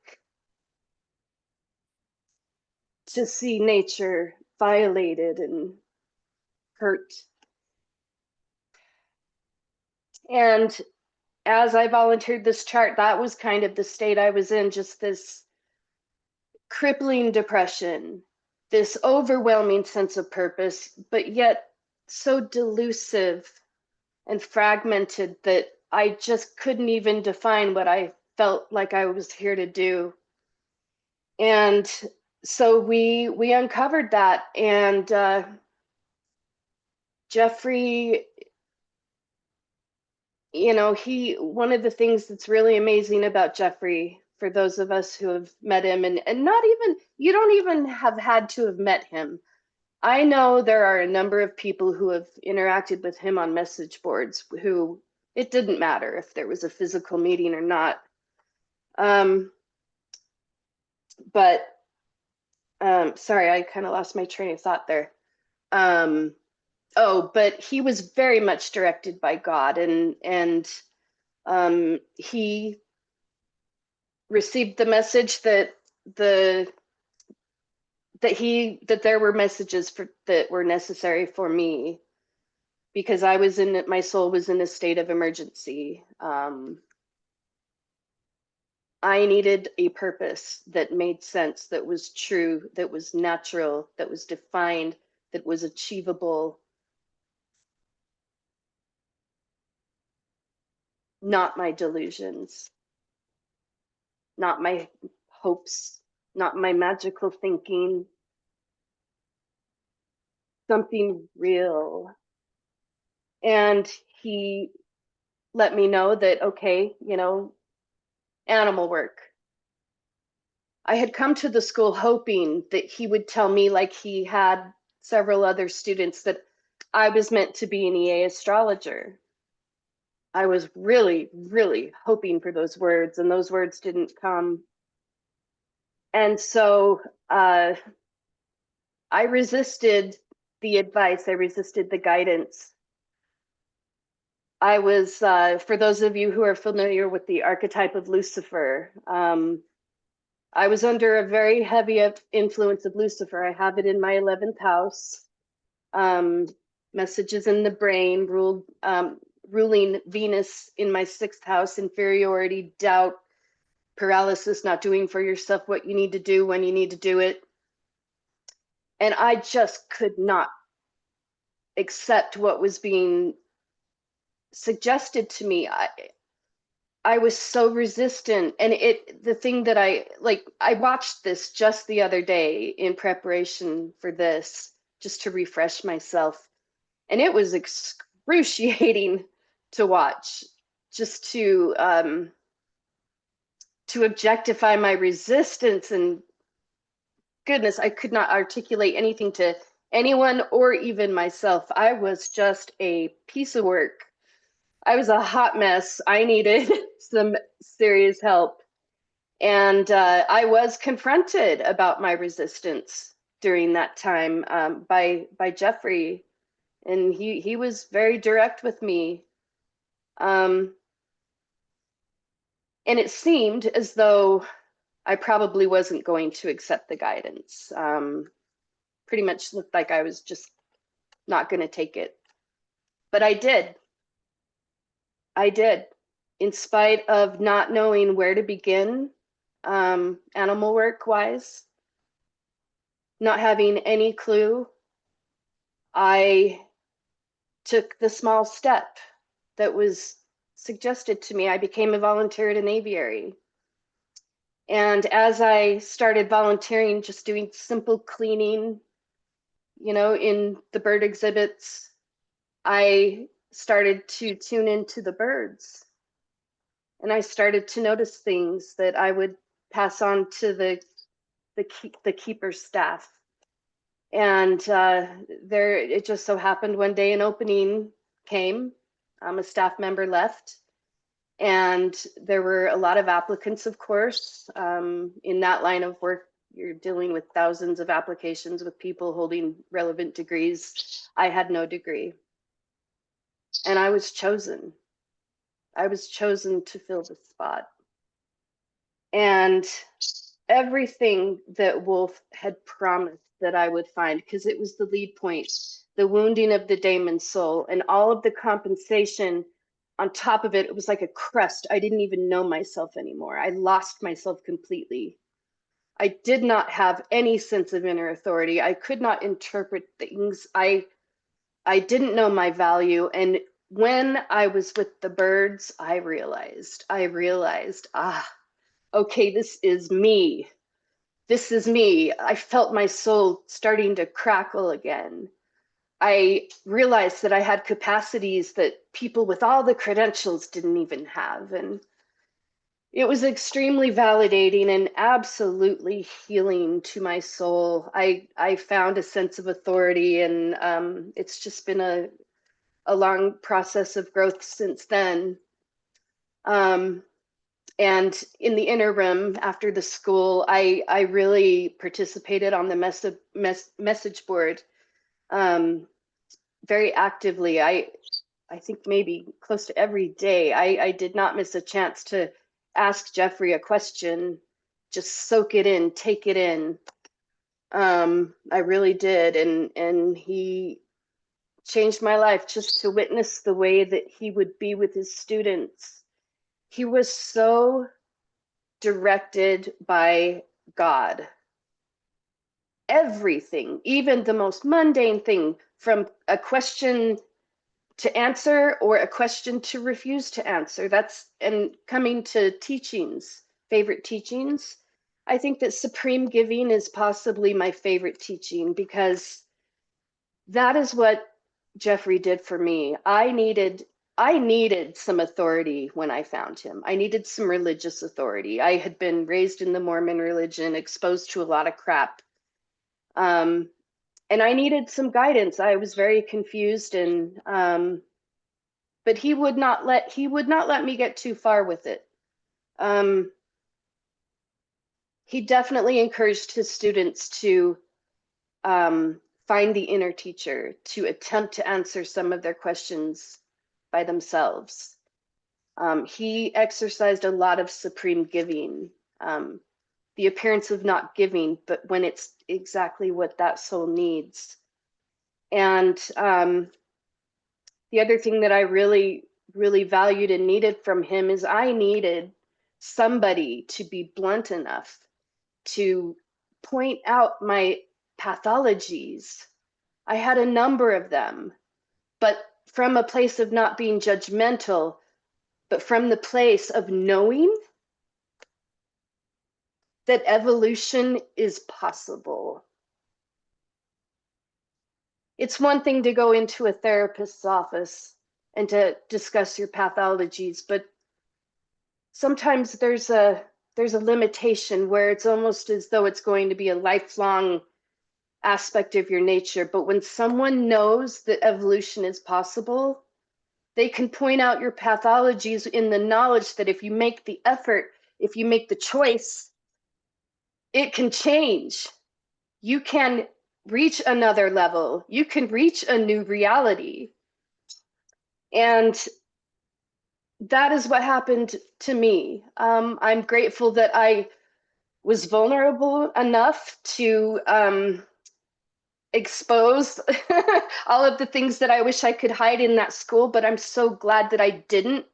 To see nature violated and hurt. And as I volunteered this chart, that was kind of the state I was in, just this crippling depression, this overwhelming sense of purpose, but yet so delusive and fragmented that I just couldn't even define what I felt like I was here to do. And so we uncovered that, and Jeffrey, you know, one of the things that's really amazing about Jeffrey, for those of us who have met him, and not even, you don't even have had to have met him. I know there are a number of people who have interacted with him on message boards who it didn't matter if there was a physical meeting or not. But sorry, I kind of lost my train of thought there. Oh, but he was very much directed by God, and he received the message that there were messages that were necessary for me, because my soul was in a state of emergency. I needed a purpose that made sense, that was true, that was natural, that was defined, that was achievable. Not my delusions, not my hopes, not my magical thinking. Something real. And he let me know that, okay, you know, animal work. I had come to the school hoping that he would tell me, like he had several other students, that I was meant to be an EA astrologer. I was really, really hoping for those words, and those words didn't come. And so I resisted the advice, I resisted the guidance. I was, for those of you who are familiar with the archetype of Lucifer, I was under a very heavy influence of Lucifer. I have it in my 11th house. Messages in the brain, ruled ruling Venus in my 6th house, inferiority, doubt, paralysis, not doing for yourself what you need to do when you need to do it. And I just could not accept what was being suggested to me. I was so resistant. And the thing that I watched this just the other day in preparation for this, just to refresh myself. And it was excruciating to watch, just to objectify my resistance. And goodness, I could not articulate anything to anyone or even myself. I was just a piece of work. I was a hot mess. I needed some serious help. And I was confronted about my resistance during that time by Jeffrey. And he was very direct with me. And it seemed as though I probably wasn't going to accept the guidance. Pretty much looked like I was just not going to take it. But I did. I did. In spite of not knowing where to begin, animal work wise, not having any clue, I took the small step that was suggested to me. I became a volunteer at an aviary. And as I started volunteering, just doing simple cleaning, in the bird exhibits, I started to tune into the birds. And I started to notice things that I would pass on to the keeper staff. And it just so happened one day an opening came, a staff member left, and there were a lot of applicants, of course. In that line of work, you're dealing with thousands of applications with people holding relevant degrees. I had no degree. And I was chosen. I was chosen to fill the spot. And everything that Wolf had promised that I would find, because it was the lead point, the wounding of the daemon soul, and all of the compensation on top of it, it was like a crust. I didn't even know myself anymore. I lost myself completely. I did not have any sense of inner authority. I could not interpret things. I didn't know my value. And when I was with the birds, I realized, okay, this is me. This is me. I felt my soul starting to crackle again. I realized that I had capacities that people with all the credentials didn't even have. And it was extremely validating and absolutely healing to my soul. I found a sense of authority, and it's just been a long process of growth since then. And in the interim, after the school, I really participated on the message board very actively. I think maybe close to every day. I did not miss a chance to ask Jeffrey a question, just soak it in, take it in. I really did. And he changed my life just to witness the way that he would be with his students. He was so directed by God. Everything, even the most mundane thing, from a question to answer or a question to refuse to answer. And coming to teachings, favorite teachings, I think that supreme giving is possibly my favorite teaching, because that is what Jeffrey did for me. I needed some authority when I found him. I needed some religious authority. I had been raised in the Mormon religion, exposed to a lot of crap. And I needed some guidance. I was very confused, and but he would not let me get too far with it. He definitely encouraged his students to find the inner teacher, to attempt to answer some of their questions by themselves. He exercised a lot of supreme giving, the appearance of not giving, but when it's exactly what that soul needs. And the other thing that I really really valued and needed from him is I needed somebody to be blunt enough to point out my pathologies. I had a number of them, but from a place of not being judgmental, but from the place of knowing that evolution is possible. It's one thing to go into a therapist's office and to discuss your pathologies, but sometimes there's a limitation where it's almost as though it's going to be a lifelong aspect of your nature. But when someone knows that evolution is possible, they can point out your pathologies in the knowledge that if you make the effort, if you make the choice, it can change. You can reach another level. You can reach a new reality. And that is what happened to me. I'm grateful that I was vulnerable enough to expose all of the things that I wish I could hide in that school, but I'm so glad that I didn't,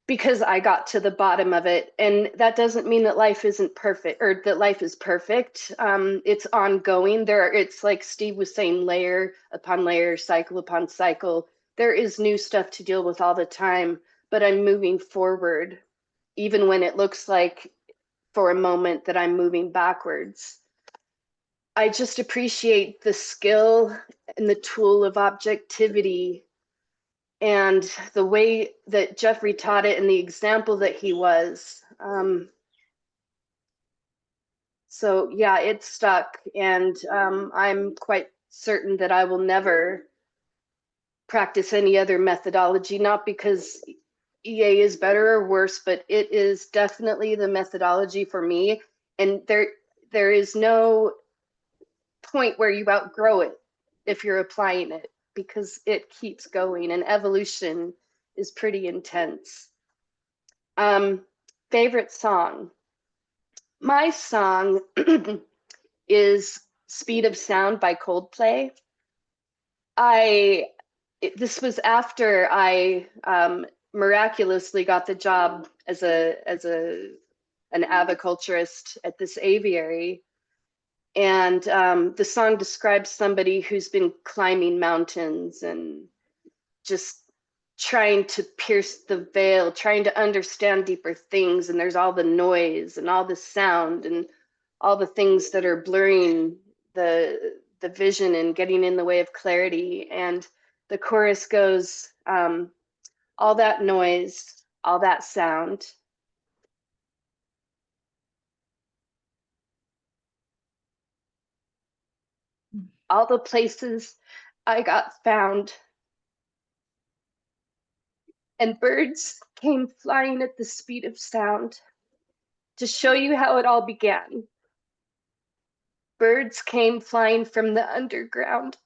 because I got to the bottom of it. And that doesn't mean that life isn't perfect or that life is perfect. It's ongoing. It's like Steve was saying, layer upon layer, cycle upon cycle. There is new stuff to deal with all the time, but I'm moving forward, even when it looks like for a moment that I'm moving backwards. I just appreciate the skill and the tool of objectivity and the way that Jeffrey taught it and the example that he was. So yeah, it stuck, and I'm quite certain that I will never practice any other methodology, not because EA is better or worse, but it is definitely the methodology for me. And there is no point where you outgrow it if you're applying it, because it keeps going, and evolution is pretty intense. Favorite song. My song is Speed of Sound by Coldplay. This was after I miraculously got the job as an aviculturist at this aviary. And the song describes somebody who's been climbing mountains and just trying to pierce the veil, trying to understand deeper things. And there's all the noise and all the sound and all the things that are blurring the vision and getting in the way of clarity. And the chorus goes, all that noise, all that sound, all the places I got found, and birds came flying at the speed of sound to show you how it all began. Birds came flying from the underground.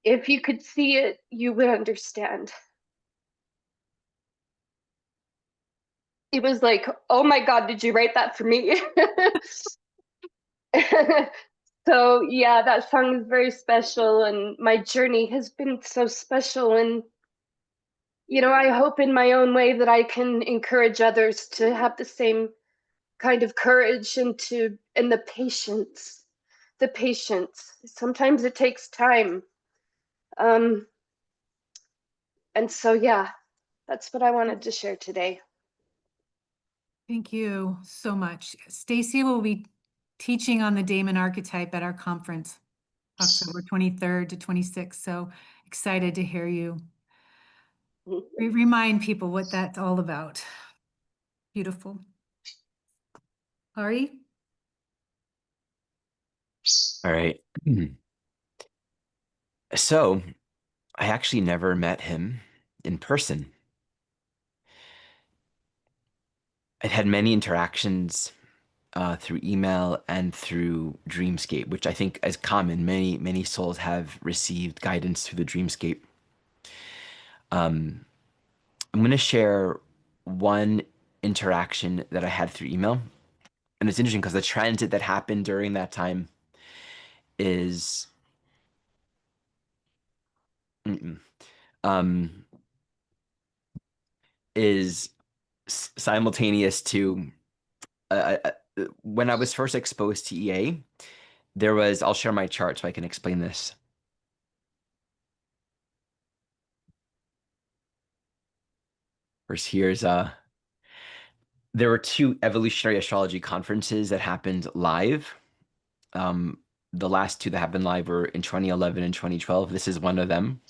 If you could see it, you would understand. It was like, oh my God, did you write that for me? So yeah, that song is very special, and my journey has been so special. And I hope in my own way that I can encourage others to have the same kind of courage and the patience. The patience. Sometimes it takes time. And so yeah, that's what I wanted to share today. Thank you so much. Stacy will be teaching on the Damon archetype at our conference, October 23rd to 26th. So excited to hear you remind people what that's all about. Beautiful. Ari? All right. So I actually never met him in person. I'd had many interactions through email and through Dreamscape, which I think is common. Many souls have received guidance through the Dreamscape. I'm going to share one interaction that I had through email. And it's interesting because the transit that happened during that time is is simultaneous to when I was first exposed to EA, there was, I'll share my chart so I can explain this. First, there were 2 evolutionary astrology conferences that happened live. The last 2 that happened live were in 2011 and 2012. This is one of them.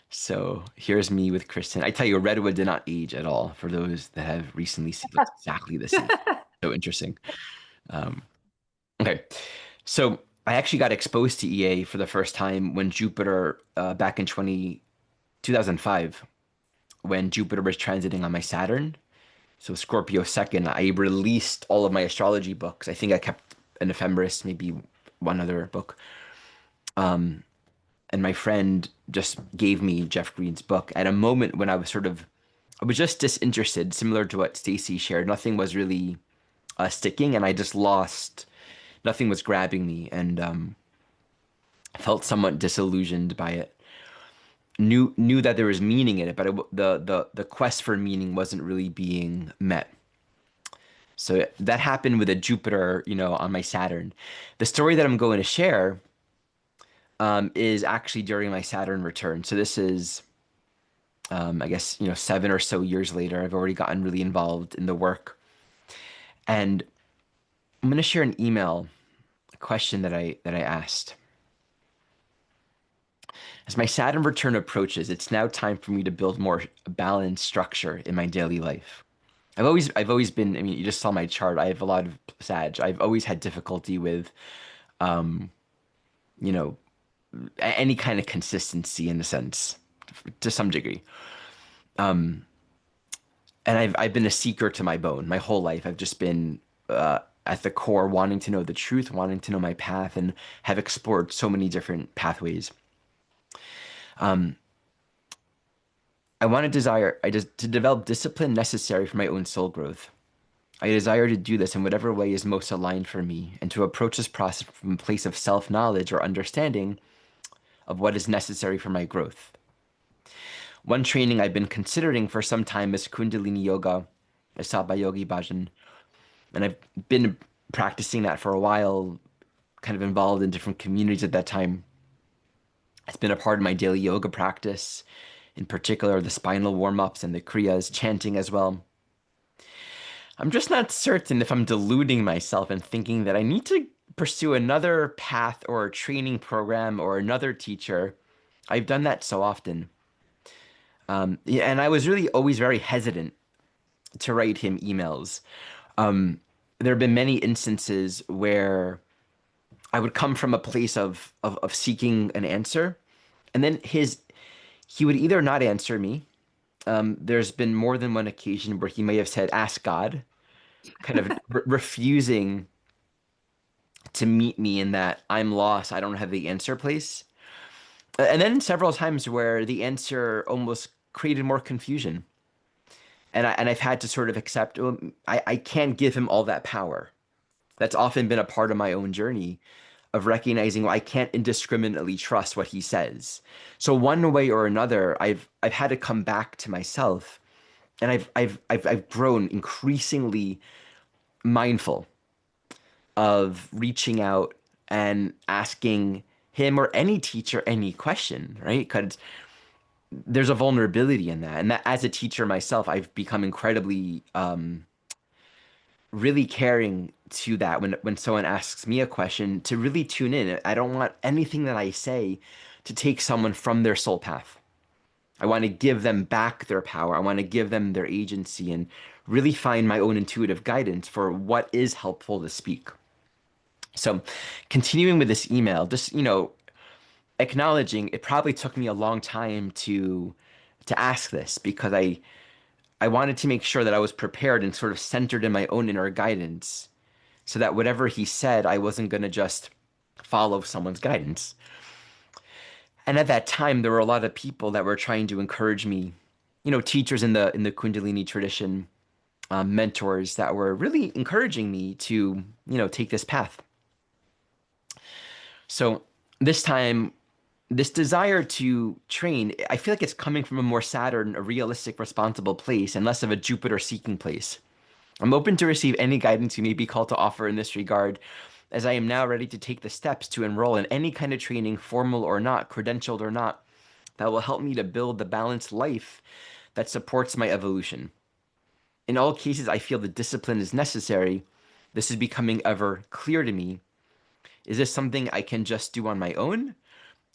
So here's me with Kristen. I tell you, Redwood did not age at all. For those that have recently seen, it looks exactly the same. So interesting. Okay, so I actually got exposed to EA for the first time when Jupiter, back in 2005, when Jupiter was transiting on my Saturn. So Scorpio second, I released all of my astrology books. I think I kept an ephemeris, maybe one other book. And my friend just gave me Jeff Green's book at a moment when I was just disinterested, similar to what Stacy shared. Nothing was really sticking, and I just lost. Nothing was grabbing me, and felt somewhat disillusioned by it. Knew that there was meaning in it, but the quest for meaning wasn't really being met. So that happened with a Jupiter, on my Saturn. The story that I'm going to share is actually during my Saturn return. So this is, I guess, 7 or so years later. I've already gotten really involved in the work. And I'm going to share an email, a question that I asked. As my Saturn return approaches, it's now time for me to build more balanced structure in my daily life. I've always been, I mean, you just saw my chart. I have a lot of Sag. I've always had difficulty with, any kind of consistency in a sense, to some degree. And I've been a seeker to my bone my whole life. I've just been at the core wanting to know the truth, wanting to know my path, and have explored so many different pathways. To develop discipline necessary for my own soul growth. I desire to do this in whatever way is most aligned for me, and to approach this process from a place of self-knowledge or understanding of what is necessary for my growth. One training I've been considering for some time is Kundalini Yoga, Asaba Yogi Bhajan, and I've been practicing that for a while, kind of involved in different communities at that time. It's been a part of my daily yoga practice, in particular the spinal warm-ups and the kriyas, chanting as well. I'm just not certain if I'm deluding myself and thinking that I need to pursue another path or a training program or another teacher. I've done that so often. And I was really always very hesitant to write him emails. There have been many instances where I would come from a place of seeking an answer, and then he would either not answer me. There's been more than one occasion where he may have said, "Ask God," kind of refusing to meet me in that I'm lost, I don't have the answer place. And then several times where the answer almost created more confusion. And I've had to sort of accept, I can't give him all that power. That's often been a part of my own journey of recognizing, I can't indiscriminately trust what he says. So one way or another, I've had to come back to myself, and I've grown increasingly mindful of reaching out and asking him or any teacher any question, right? Because there's a vulnerability in that. And that, as a teacher myself, I've become incredibly really caring to that when someone asks me a question, to really tune in. I don't want anything that I say to take someone from their soul path. I want to give them back their power. I want to give them their agency and really find my own intuitive guidance for what is helpful to speak. So continuing with this email, just, acknowledging it probably took me a long time to ask this, because I wanted to make sure that I was prepared and sort of centered in my own inner guidance, so that whatever he said, I wasn't going to just follow someone's guidance. And at that time, there were a lot of people that were trying to encourage me, teachers in the Kundalini tradition, mentors that were really encouraging me to, take this path. So this time, this desire to train, I feel like it's coming from a more Saturn, a realistic, responsible place, and less of a Jupiter seeking place. I'm open to receive any guidance you may be called to offer in this regard, as I am now ready to take the steps to enroll in any kind of training, formal or not, credentialed or not, that will help me to build the balanced life that supports my evolution. In all cases, I feel the discipline is necessary. This is becoming ever clear to me. Is this something I can just do on my own?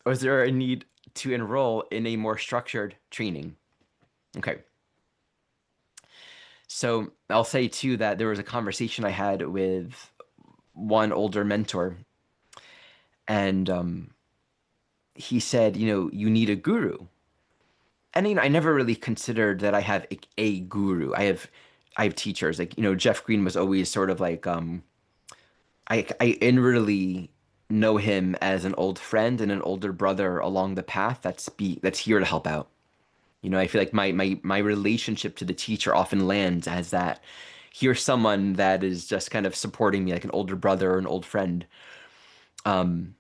Or is there a need to enroll in a more structured training? Okay. So I'll say too that there was a conversation I had with one older mentor, and he said, you need a guru. And I never really considered that I have a guru. I have teachers. Like, Jeff Green was always sort of like I inwardly know him as an old friend and an older brother along the path that's here to help out. I feel like my relationship to the teacher often lands as that. Here's someone that is just kind of supporting me like an older brother or an old friend. Um,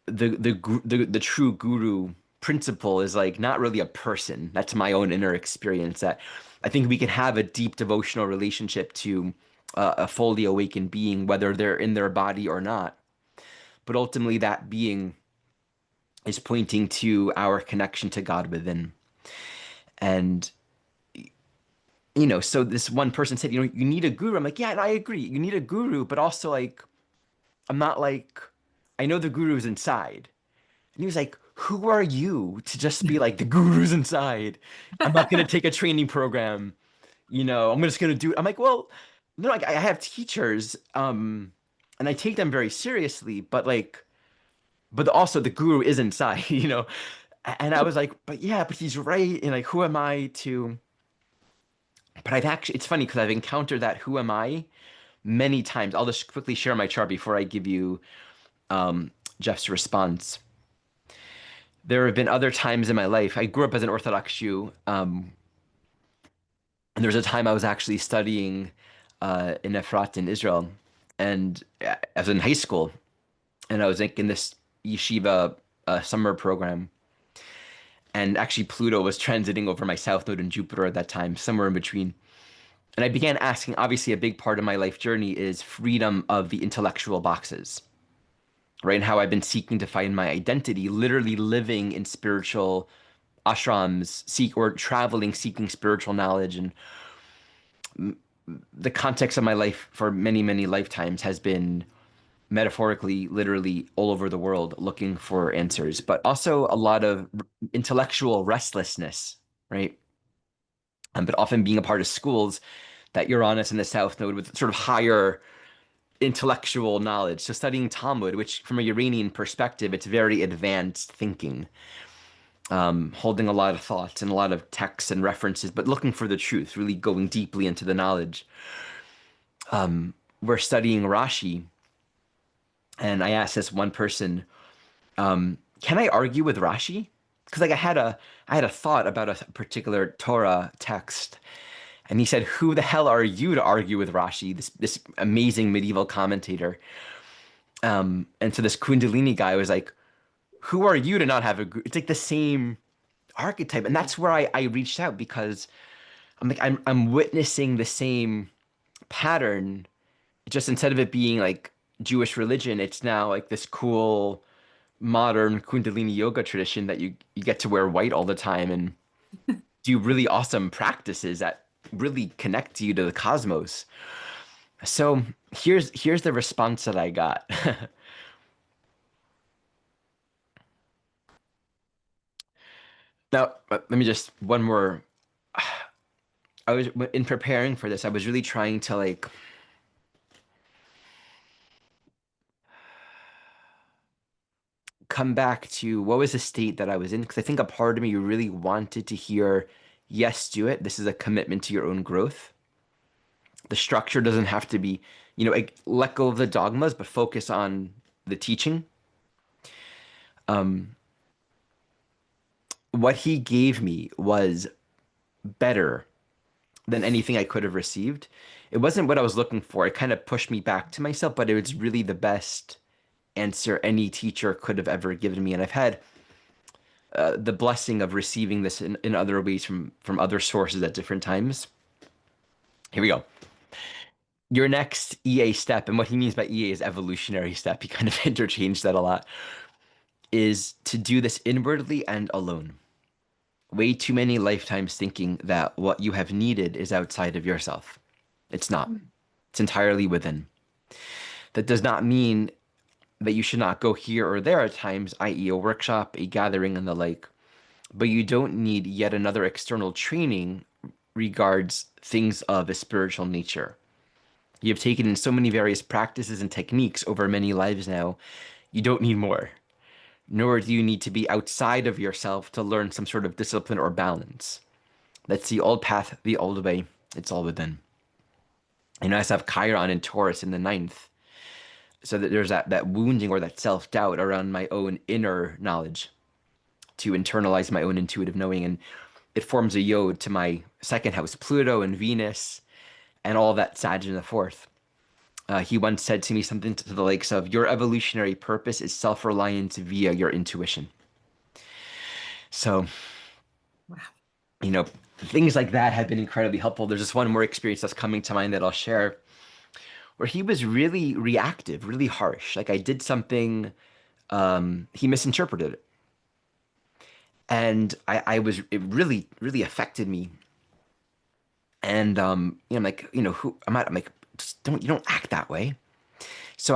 the true guru principle is like not really a person. That's my own inner experience, that I think we can have a deep devotional relationship to a fully awakened being, whether they're in their body or not. But ultimately, that being is pointing to our connection to God within. And so this one person said, you need a guru. I'm like, yeah, and I agree. You need a guru, but also like, I'm not like, I know the guru's inside. And he was like, who are you to just be like, the guru's inside? I'm not going to take a training program. I'm just going to do it. I'm like, well, no, like I have teachers, and I take them very seriously, but also the guru is inside, And I was like, but yeah, but he's right. And like, who am I to? But it's funny because I've encountered that who am I many times. I'll just quickly share my chart before I give you Jeff's response. There have been other times in my life. I grew up as an Orthodox Jew, and there was a time I was actually studying in Efrat in Israel, and I was in high school, and I was like in this yeshiva summer program, and actually Pluto was transiting over my south node in Jupiter at that time, somewhere in between. And I began asking, obviously, a big part of my life journey is freedom of the intellectual boxes, right? And how I've been seeking to find my identity, literally living in spiritual ashrams, or traveling, seeking spiritual knowledge. And the context of my life for many, many lifetimes has been metaphorically, literally all over the world looking for answers, but also a lot of intellectual restlessness, right? But often being a part of schools that Uranus in the South Node with sort of higher intellectual knowledge. So studying Talmud, which from a Uranian perspective, it's very advanced thinking, holding a lot of thoughts and a lot of texts and references, but looking for the truth, really going deeply into the knowledge. We're studying Rashi, and I asked this one person, can I argue with Rashi? Because like I had a thought about a particular Torah text, and he said, "Who the hell are you to argue with Rashi, this amazing medieval commentator?" And so this Kundalini guy was like, "Who are you to not have a?" It's like the same archetype, and that's where I reached out, because I'm like I'm witnessing the same pattern. Just instead of it being like Jewish religion, it's now like this cool modern Kundalini yoga tradition that you get to wear white all the time and do really awesome practices that really connect you to the cosmos. So here's the response that I got. Now, let me just one more. I was in preparing for this, I was really trying to like come back to what was the state that I was in, because I think a part of me really wanted to hear, yes, do it. This is a commitment to your own growth. The structure doesn't have to be, let go of the dogmas, but focus on the teaching. What he gave me was better than anything I could have received. It wasn't what I was looking for. It kind of pushed me back to myself, but it was really the best answer any teacher could have ever given me. And I've had the blessing of receiving this in other ways from other sources at different times. Here we go. Your next EA step, and what he means by EA is evolutionary step, he kind of interchanged that a lot, is to do this inwardly and alone. Way too many lifetimes thinking that what you have needed is outside of yourself. It's not. It's entirely within. That does not mean that you should not go here or there at times, i.e., a workshop, a gathering, and the like. But you don't need yet another external training regards things of a spiritual nature. You have taken in so many various practices and techniques over many lives now, you don't need more. Nor do you need to be outside of yourself to learn some sort of discipline or balance. That's the old path, the old way. It's all within. And I also have Chiron and Taurus in the 9th. So that there's that wounding or that self-doubt around my own inner knowledge to internalize my own intuitive knowing. And it forms a yod to my 2nd house, Pluto and Venus, and all that Sag in the 4th. He once said to me something to the likes of, your evolutionary purpose is self-reliance via your intuition. So, Wow. you know, things like that have been incredibly helpful. There's just one more experience that's coming to mind that I'll share, where he was really reactive, really harsh. Like I did something, he misinterpreted it. And it really, really affected me. And, I'm like, I'm like, you don't act that way. So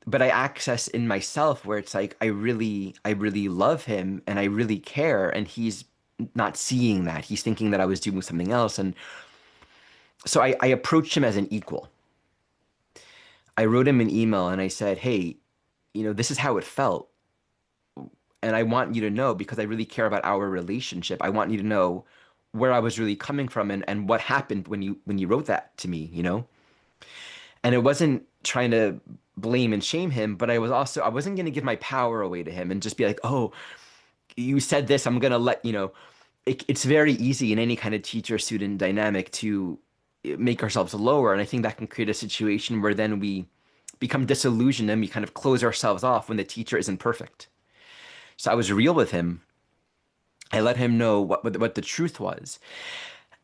but I access in myself where it's like, I really love him and I really care. And he's not seeing that. He's thinking that I was doing something else. And so I approached him as an equal. I wrote him an email and I said, hey, this is how it felt. And I want you to know, because I really care about our relationship, I want you to know where I was really coming from and what happened when you wrote that to me, And it wasn't trying to blame and shame him, but I wasn't going to give my power away to him and just be like, oh, you said this, I'm going to let, it's very easy in any kind of teacher-student dynamic to make ourselves lower. And I think that can create a situation where then we become disillusioned and we kind of close ourselves off when the teacher isn't perfect. So I was real with him. I let him know what the truth was.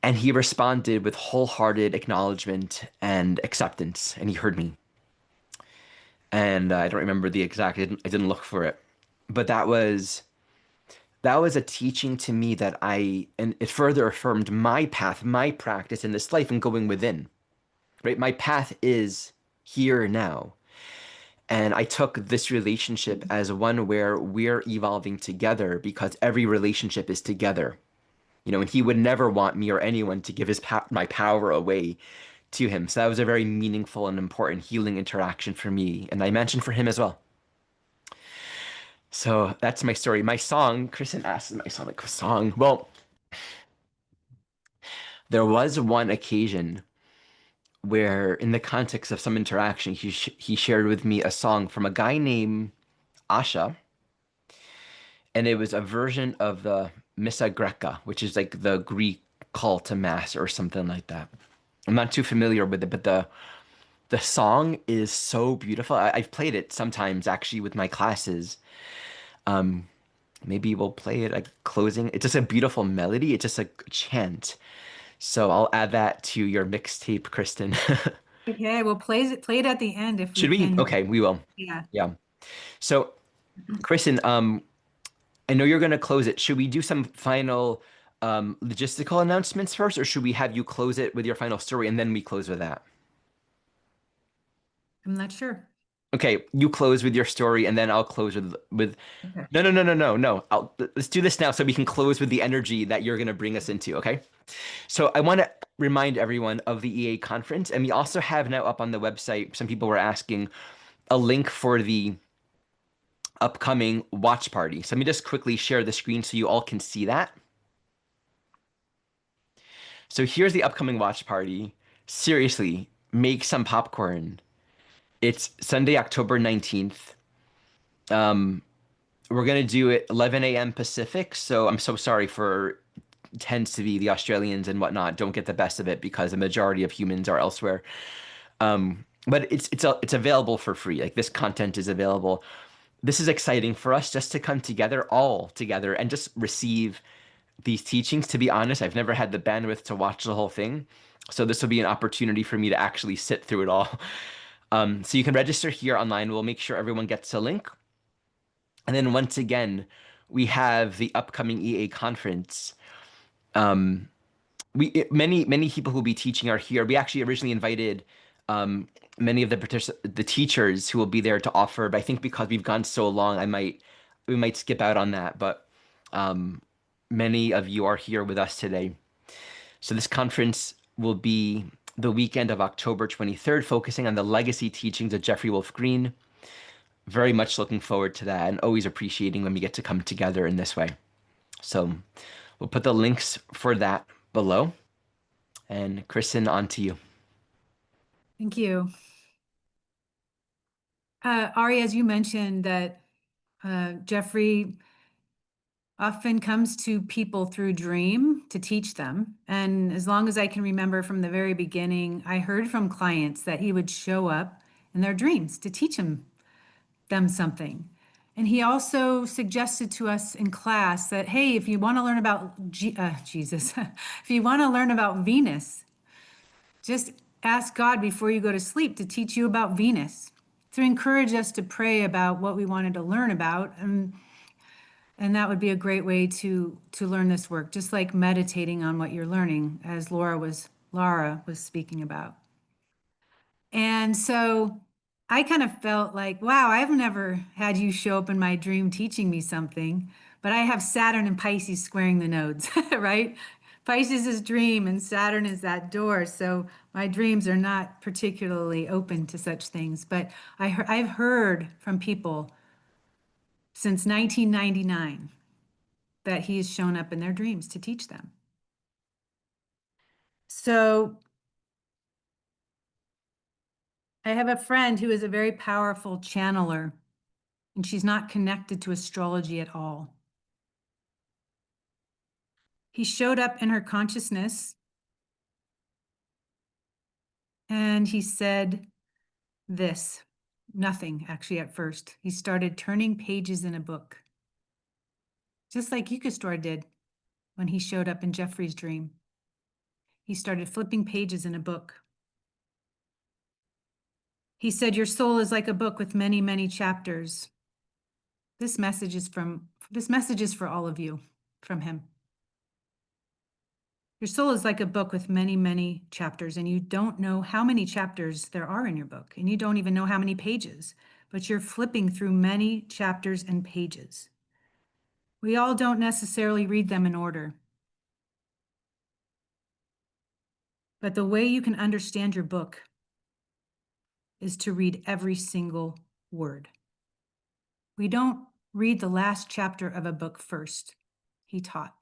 And he responded with wholehearted acknowledgement and acceptance. And he heard me. And I don't remember the exact, I didn't look for it. But that was a teaching to me and it further affirmed my path, my practice in this life and going within, right? My path is here now. And I took this relationship as one where we're evolving together because every relationship is together, and he would never want me or anyone to give my power away to him. So that was a very meaningful and important healing interaction for me. And I mentioned for him as well. So that's my story. My song, Kristen asked, my song, like a song. Well, there was one occasion where in the context of some interaction, he shared with me a song from a guy named Asha, and it was a version of the Missa Greca, which is like the Greek call to mass or something like that. I'm not too familiar with it, but the song is so beautiful. I've played it sometimes actually with my classes. Maybe we'll play it like closing. It's just a beautiful melody. It's just a chant. So I'll add that to your mixtape, Kristen. Okay, we'll play it at the end if Should we we? can. Okay, we will. Yeah. Yeah. So, Kristen, I know you're going to close it. Should we do some final logistical announcements first, or should we have you close it with your final story and then we close with that? I'm not sure. Okay, you close with your story and then I'll close with Okay. No. Let's do this now so we can close with the energy that you're going to bring us into, okay? So I want to remind everyone of the EA conference, and we also have now up on the website, some people were asking, a link for the upcoming watch party. So let me just quickly share the screen so you all can see that. So here's the upcoming watch party. Seriously, make some popcorn. It's Sunday, October 19th. We're going to do it 11 a.m. Pacific. So I'm so sorry for tends to be the Australians and whatnot don't get the best of it because the majority of humans are elsewhere. but it's available for free. Like this content is available. This is exciting for us just to come together, all together, and just receive these teachings. To be honest, I've never had the bandwidth to watch the whole thing. So this will be an opportunity for me to actually sit through it all. So you can register here online. We'll make sure everyone gets a link. And then once again, we have the upcoming EA conference. Many people who will be teaching are here. We actually originally invited many of the teachers who will be there to offer, but I think because we've gone so long, we might skip out on that. But many of you are here with us today. So this conference will be the weekend of October 23rd, focusing on the legacy teachings of Jeffrey Wolf Green. Very much looking forward to that and always appreciating when we get to come together in this way. So we'll put the links for that below. And Kristen, on to you. Thank you. Ari, as you mentioned that Jeffrey often comes to people through dream to teach them. And as long as I can remember from the very beginning, I heard from clients that he would show up in their dreams to teach them something. And he also suggested to us in class that, hey, if you want to learn about Jesus, if you want to learn about Venus, just ask God before you go to sleep to teach you about Venus, to encourage us to pray about what we wanted to learn about. And that would be a great way to learn this work, just like meditating on what you're learning, as Lara was speaking about. And so I kind of felt like, wow, I've never had you show up in my dream teaching me something, but I have Saturn and Pisces squaring the nodes, right? Pisces is dream and Saturn is that door. So my dreams are not particularly open to such things, but I've heard from people since 1999 that he has shown up in their dreams to teach them. So I have a friend who is a very powerful channeler, and she's not connected to astrology at all. He showed up in her consciousness and he said this, nothing actually at first. He started turning pages in a book, just like Yukastor did when he showed up in Jeffrey's dream. He started flipping pages in a book. He said, your soul is like a book with many, many chapters. This message is for all of you from him. Your soul is like a book with many, many chapters, and you don't know how many chapters there are in your book, and you don't even know how many pages, but you're flipping through many chapters and pages. We all don't necessarily read them in order. But the way you can understand your book is to read every single word. We don't read the last chapter of a book first, he taught.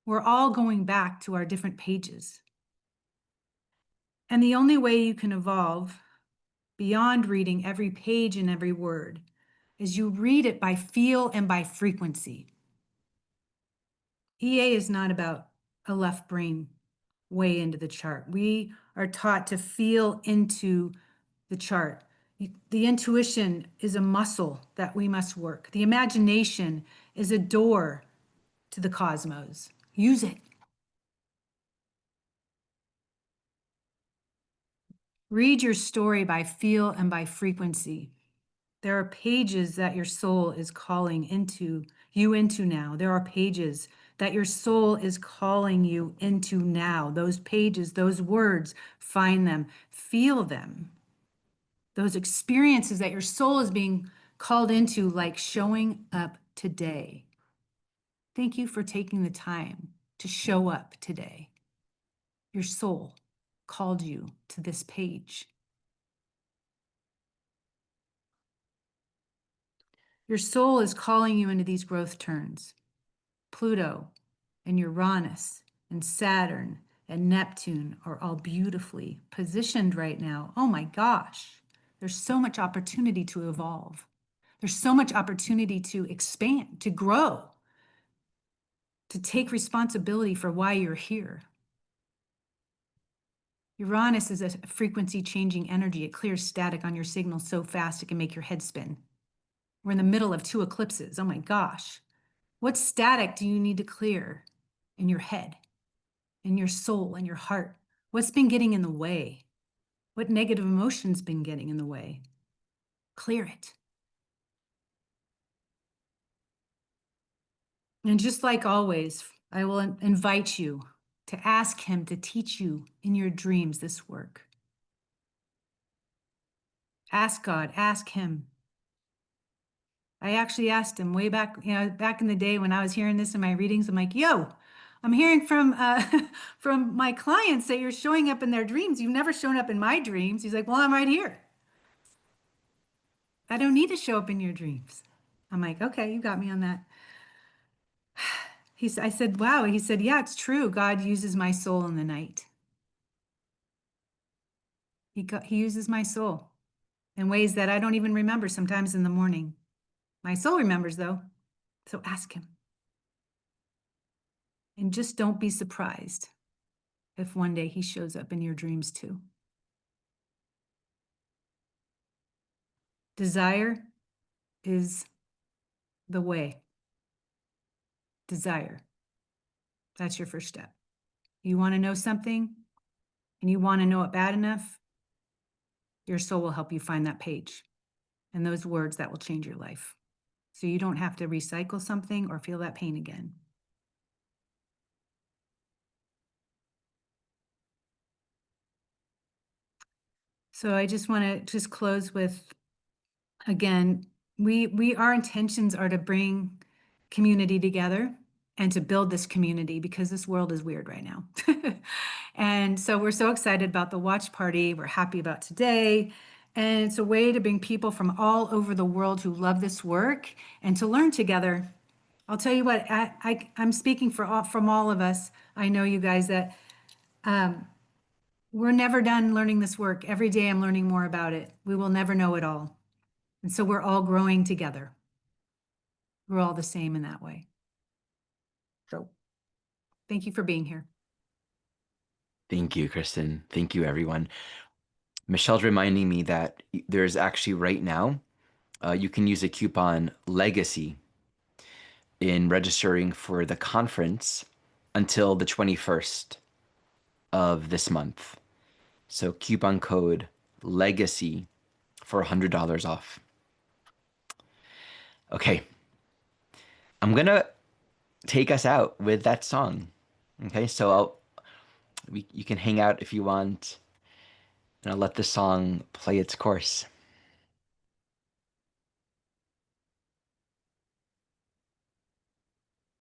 We're all going back to our different pages. And the only way you can evolve beyond reading every page and every word is you read it by feel and by frequency. EA is not about a left brain way into the chart. We are taught to feel into the chart. The intuition is a muscle that we must work. The imagination is a door to the cosmos. Use it. Read your story by feel and by frequency. There are pages that your soul is calling you into now. There are pages that your soul is calling you into now. Those pages, those words, find them, feel them. Those experiences that your soul is being called into, like showing up today. Thank you for taking the time to show up today. Your soul called you to this page. Your soul is calling you into these growth turns. Pluto and Uranus and Saturn and Neptune are all beautifully positioned right now. Oh my gosh, there's so much opportunity to evolve. There's so much opportunity to expand, to grow, to take responsibility for why you're here. Uranus is a frequency changing energy. It clears static on your signal so fast it can make your head spin. We're in the middle of 2 eclipses. Oh my gosh. What static do you need to clear in your head, in your soul, in your heart? What's been getting in the way? What negative emotion's been getting in the way? Clear it. And just like always, I will invite you to ask him to teach you in your dreams this work. Ask God, ask him. I actually asked him way back, back in the day when I was hearing this in my readings. I'm like, yo, I'm hearing from from my clients that you're showing up in their dreams. You've never shown up in my dreams. He's like, well, I'm right here. I don't need to show up in your dreams. I'm like, okay, you got me on that. I said, wow. He said, yeah, it's true. God uses my soul in the night. He uses my soul in ways that I don't even remember sometimes in the morning. My soul remembers though. So ask him. And just don't be surprised if one day he shows up in your dreams too. Desire is the way. Desire. That's your first step. You want to know something and you want to know it bad enough, your soul will help you find that page and those words that will change your life. So you don't have to recycle something or feel that pain again. So I just want to just close with, again, our intentions are to bring community together and to build this community because this world is weird right now. And so we're so excited about the watch party. We're happy about today. And it's a way to bring people from all over the world who love this work and to learn together. I'll tell you what, I'm speaking from all of us. I know you guys that we're never done learning this work. Every day I'm learning more about it. We will never know it all. And so we're all growing together. We're all the same in that way. So thank you for being here. Thank you, Kristen. Thank you, everyone. Michelle's reminding me that there's actually right now, you can use a coupon Legacy in registering for the conference until the 21st of this month. So coupon code Legacy for $100 off. Okay. I'm going to take us out with that song. Okay, so you can hang out if you want, and I'll let the song play its course.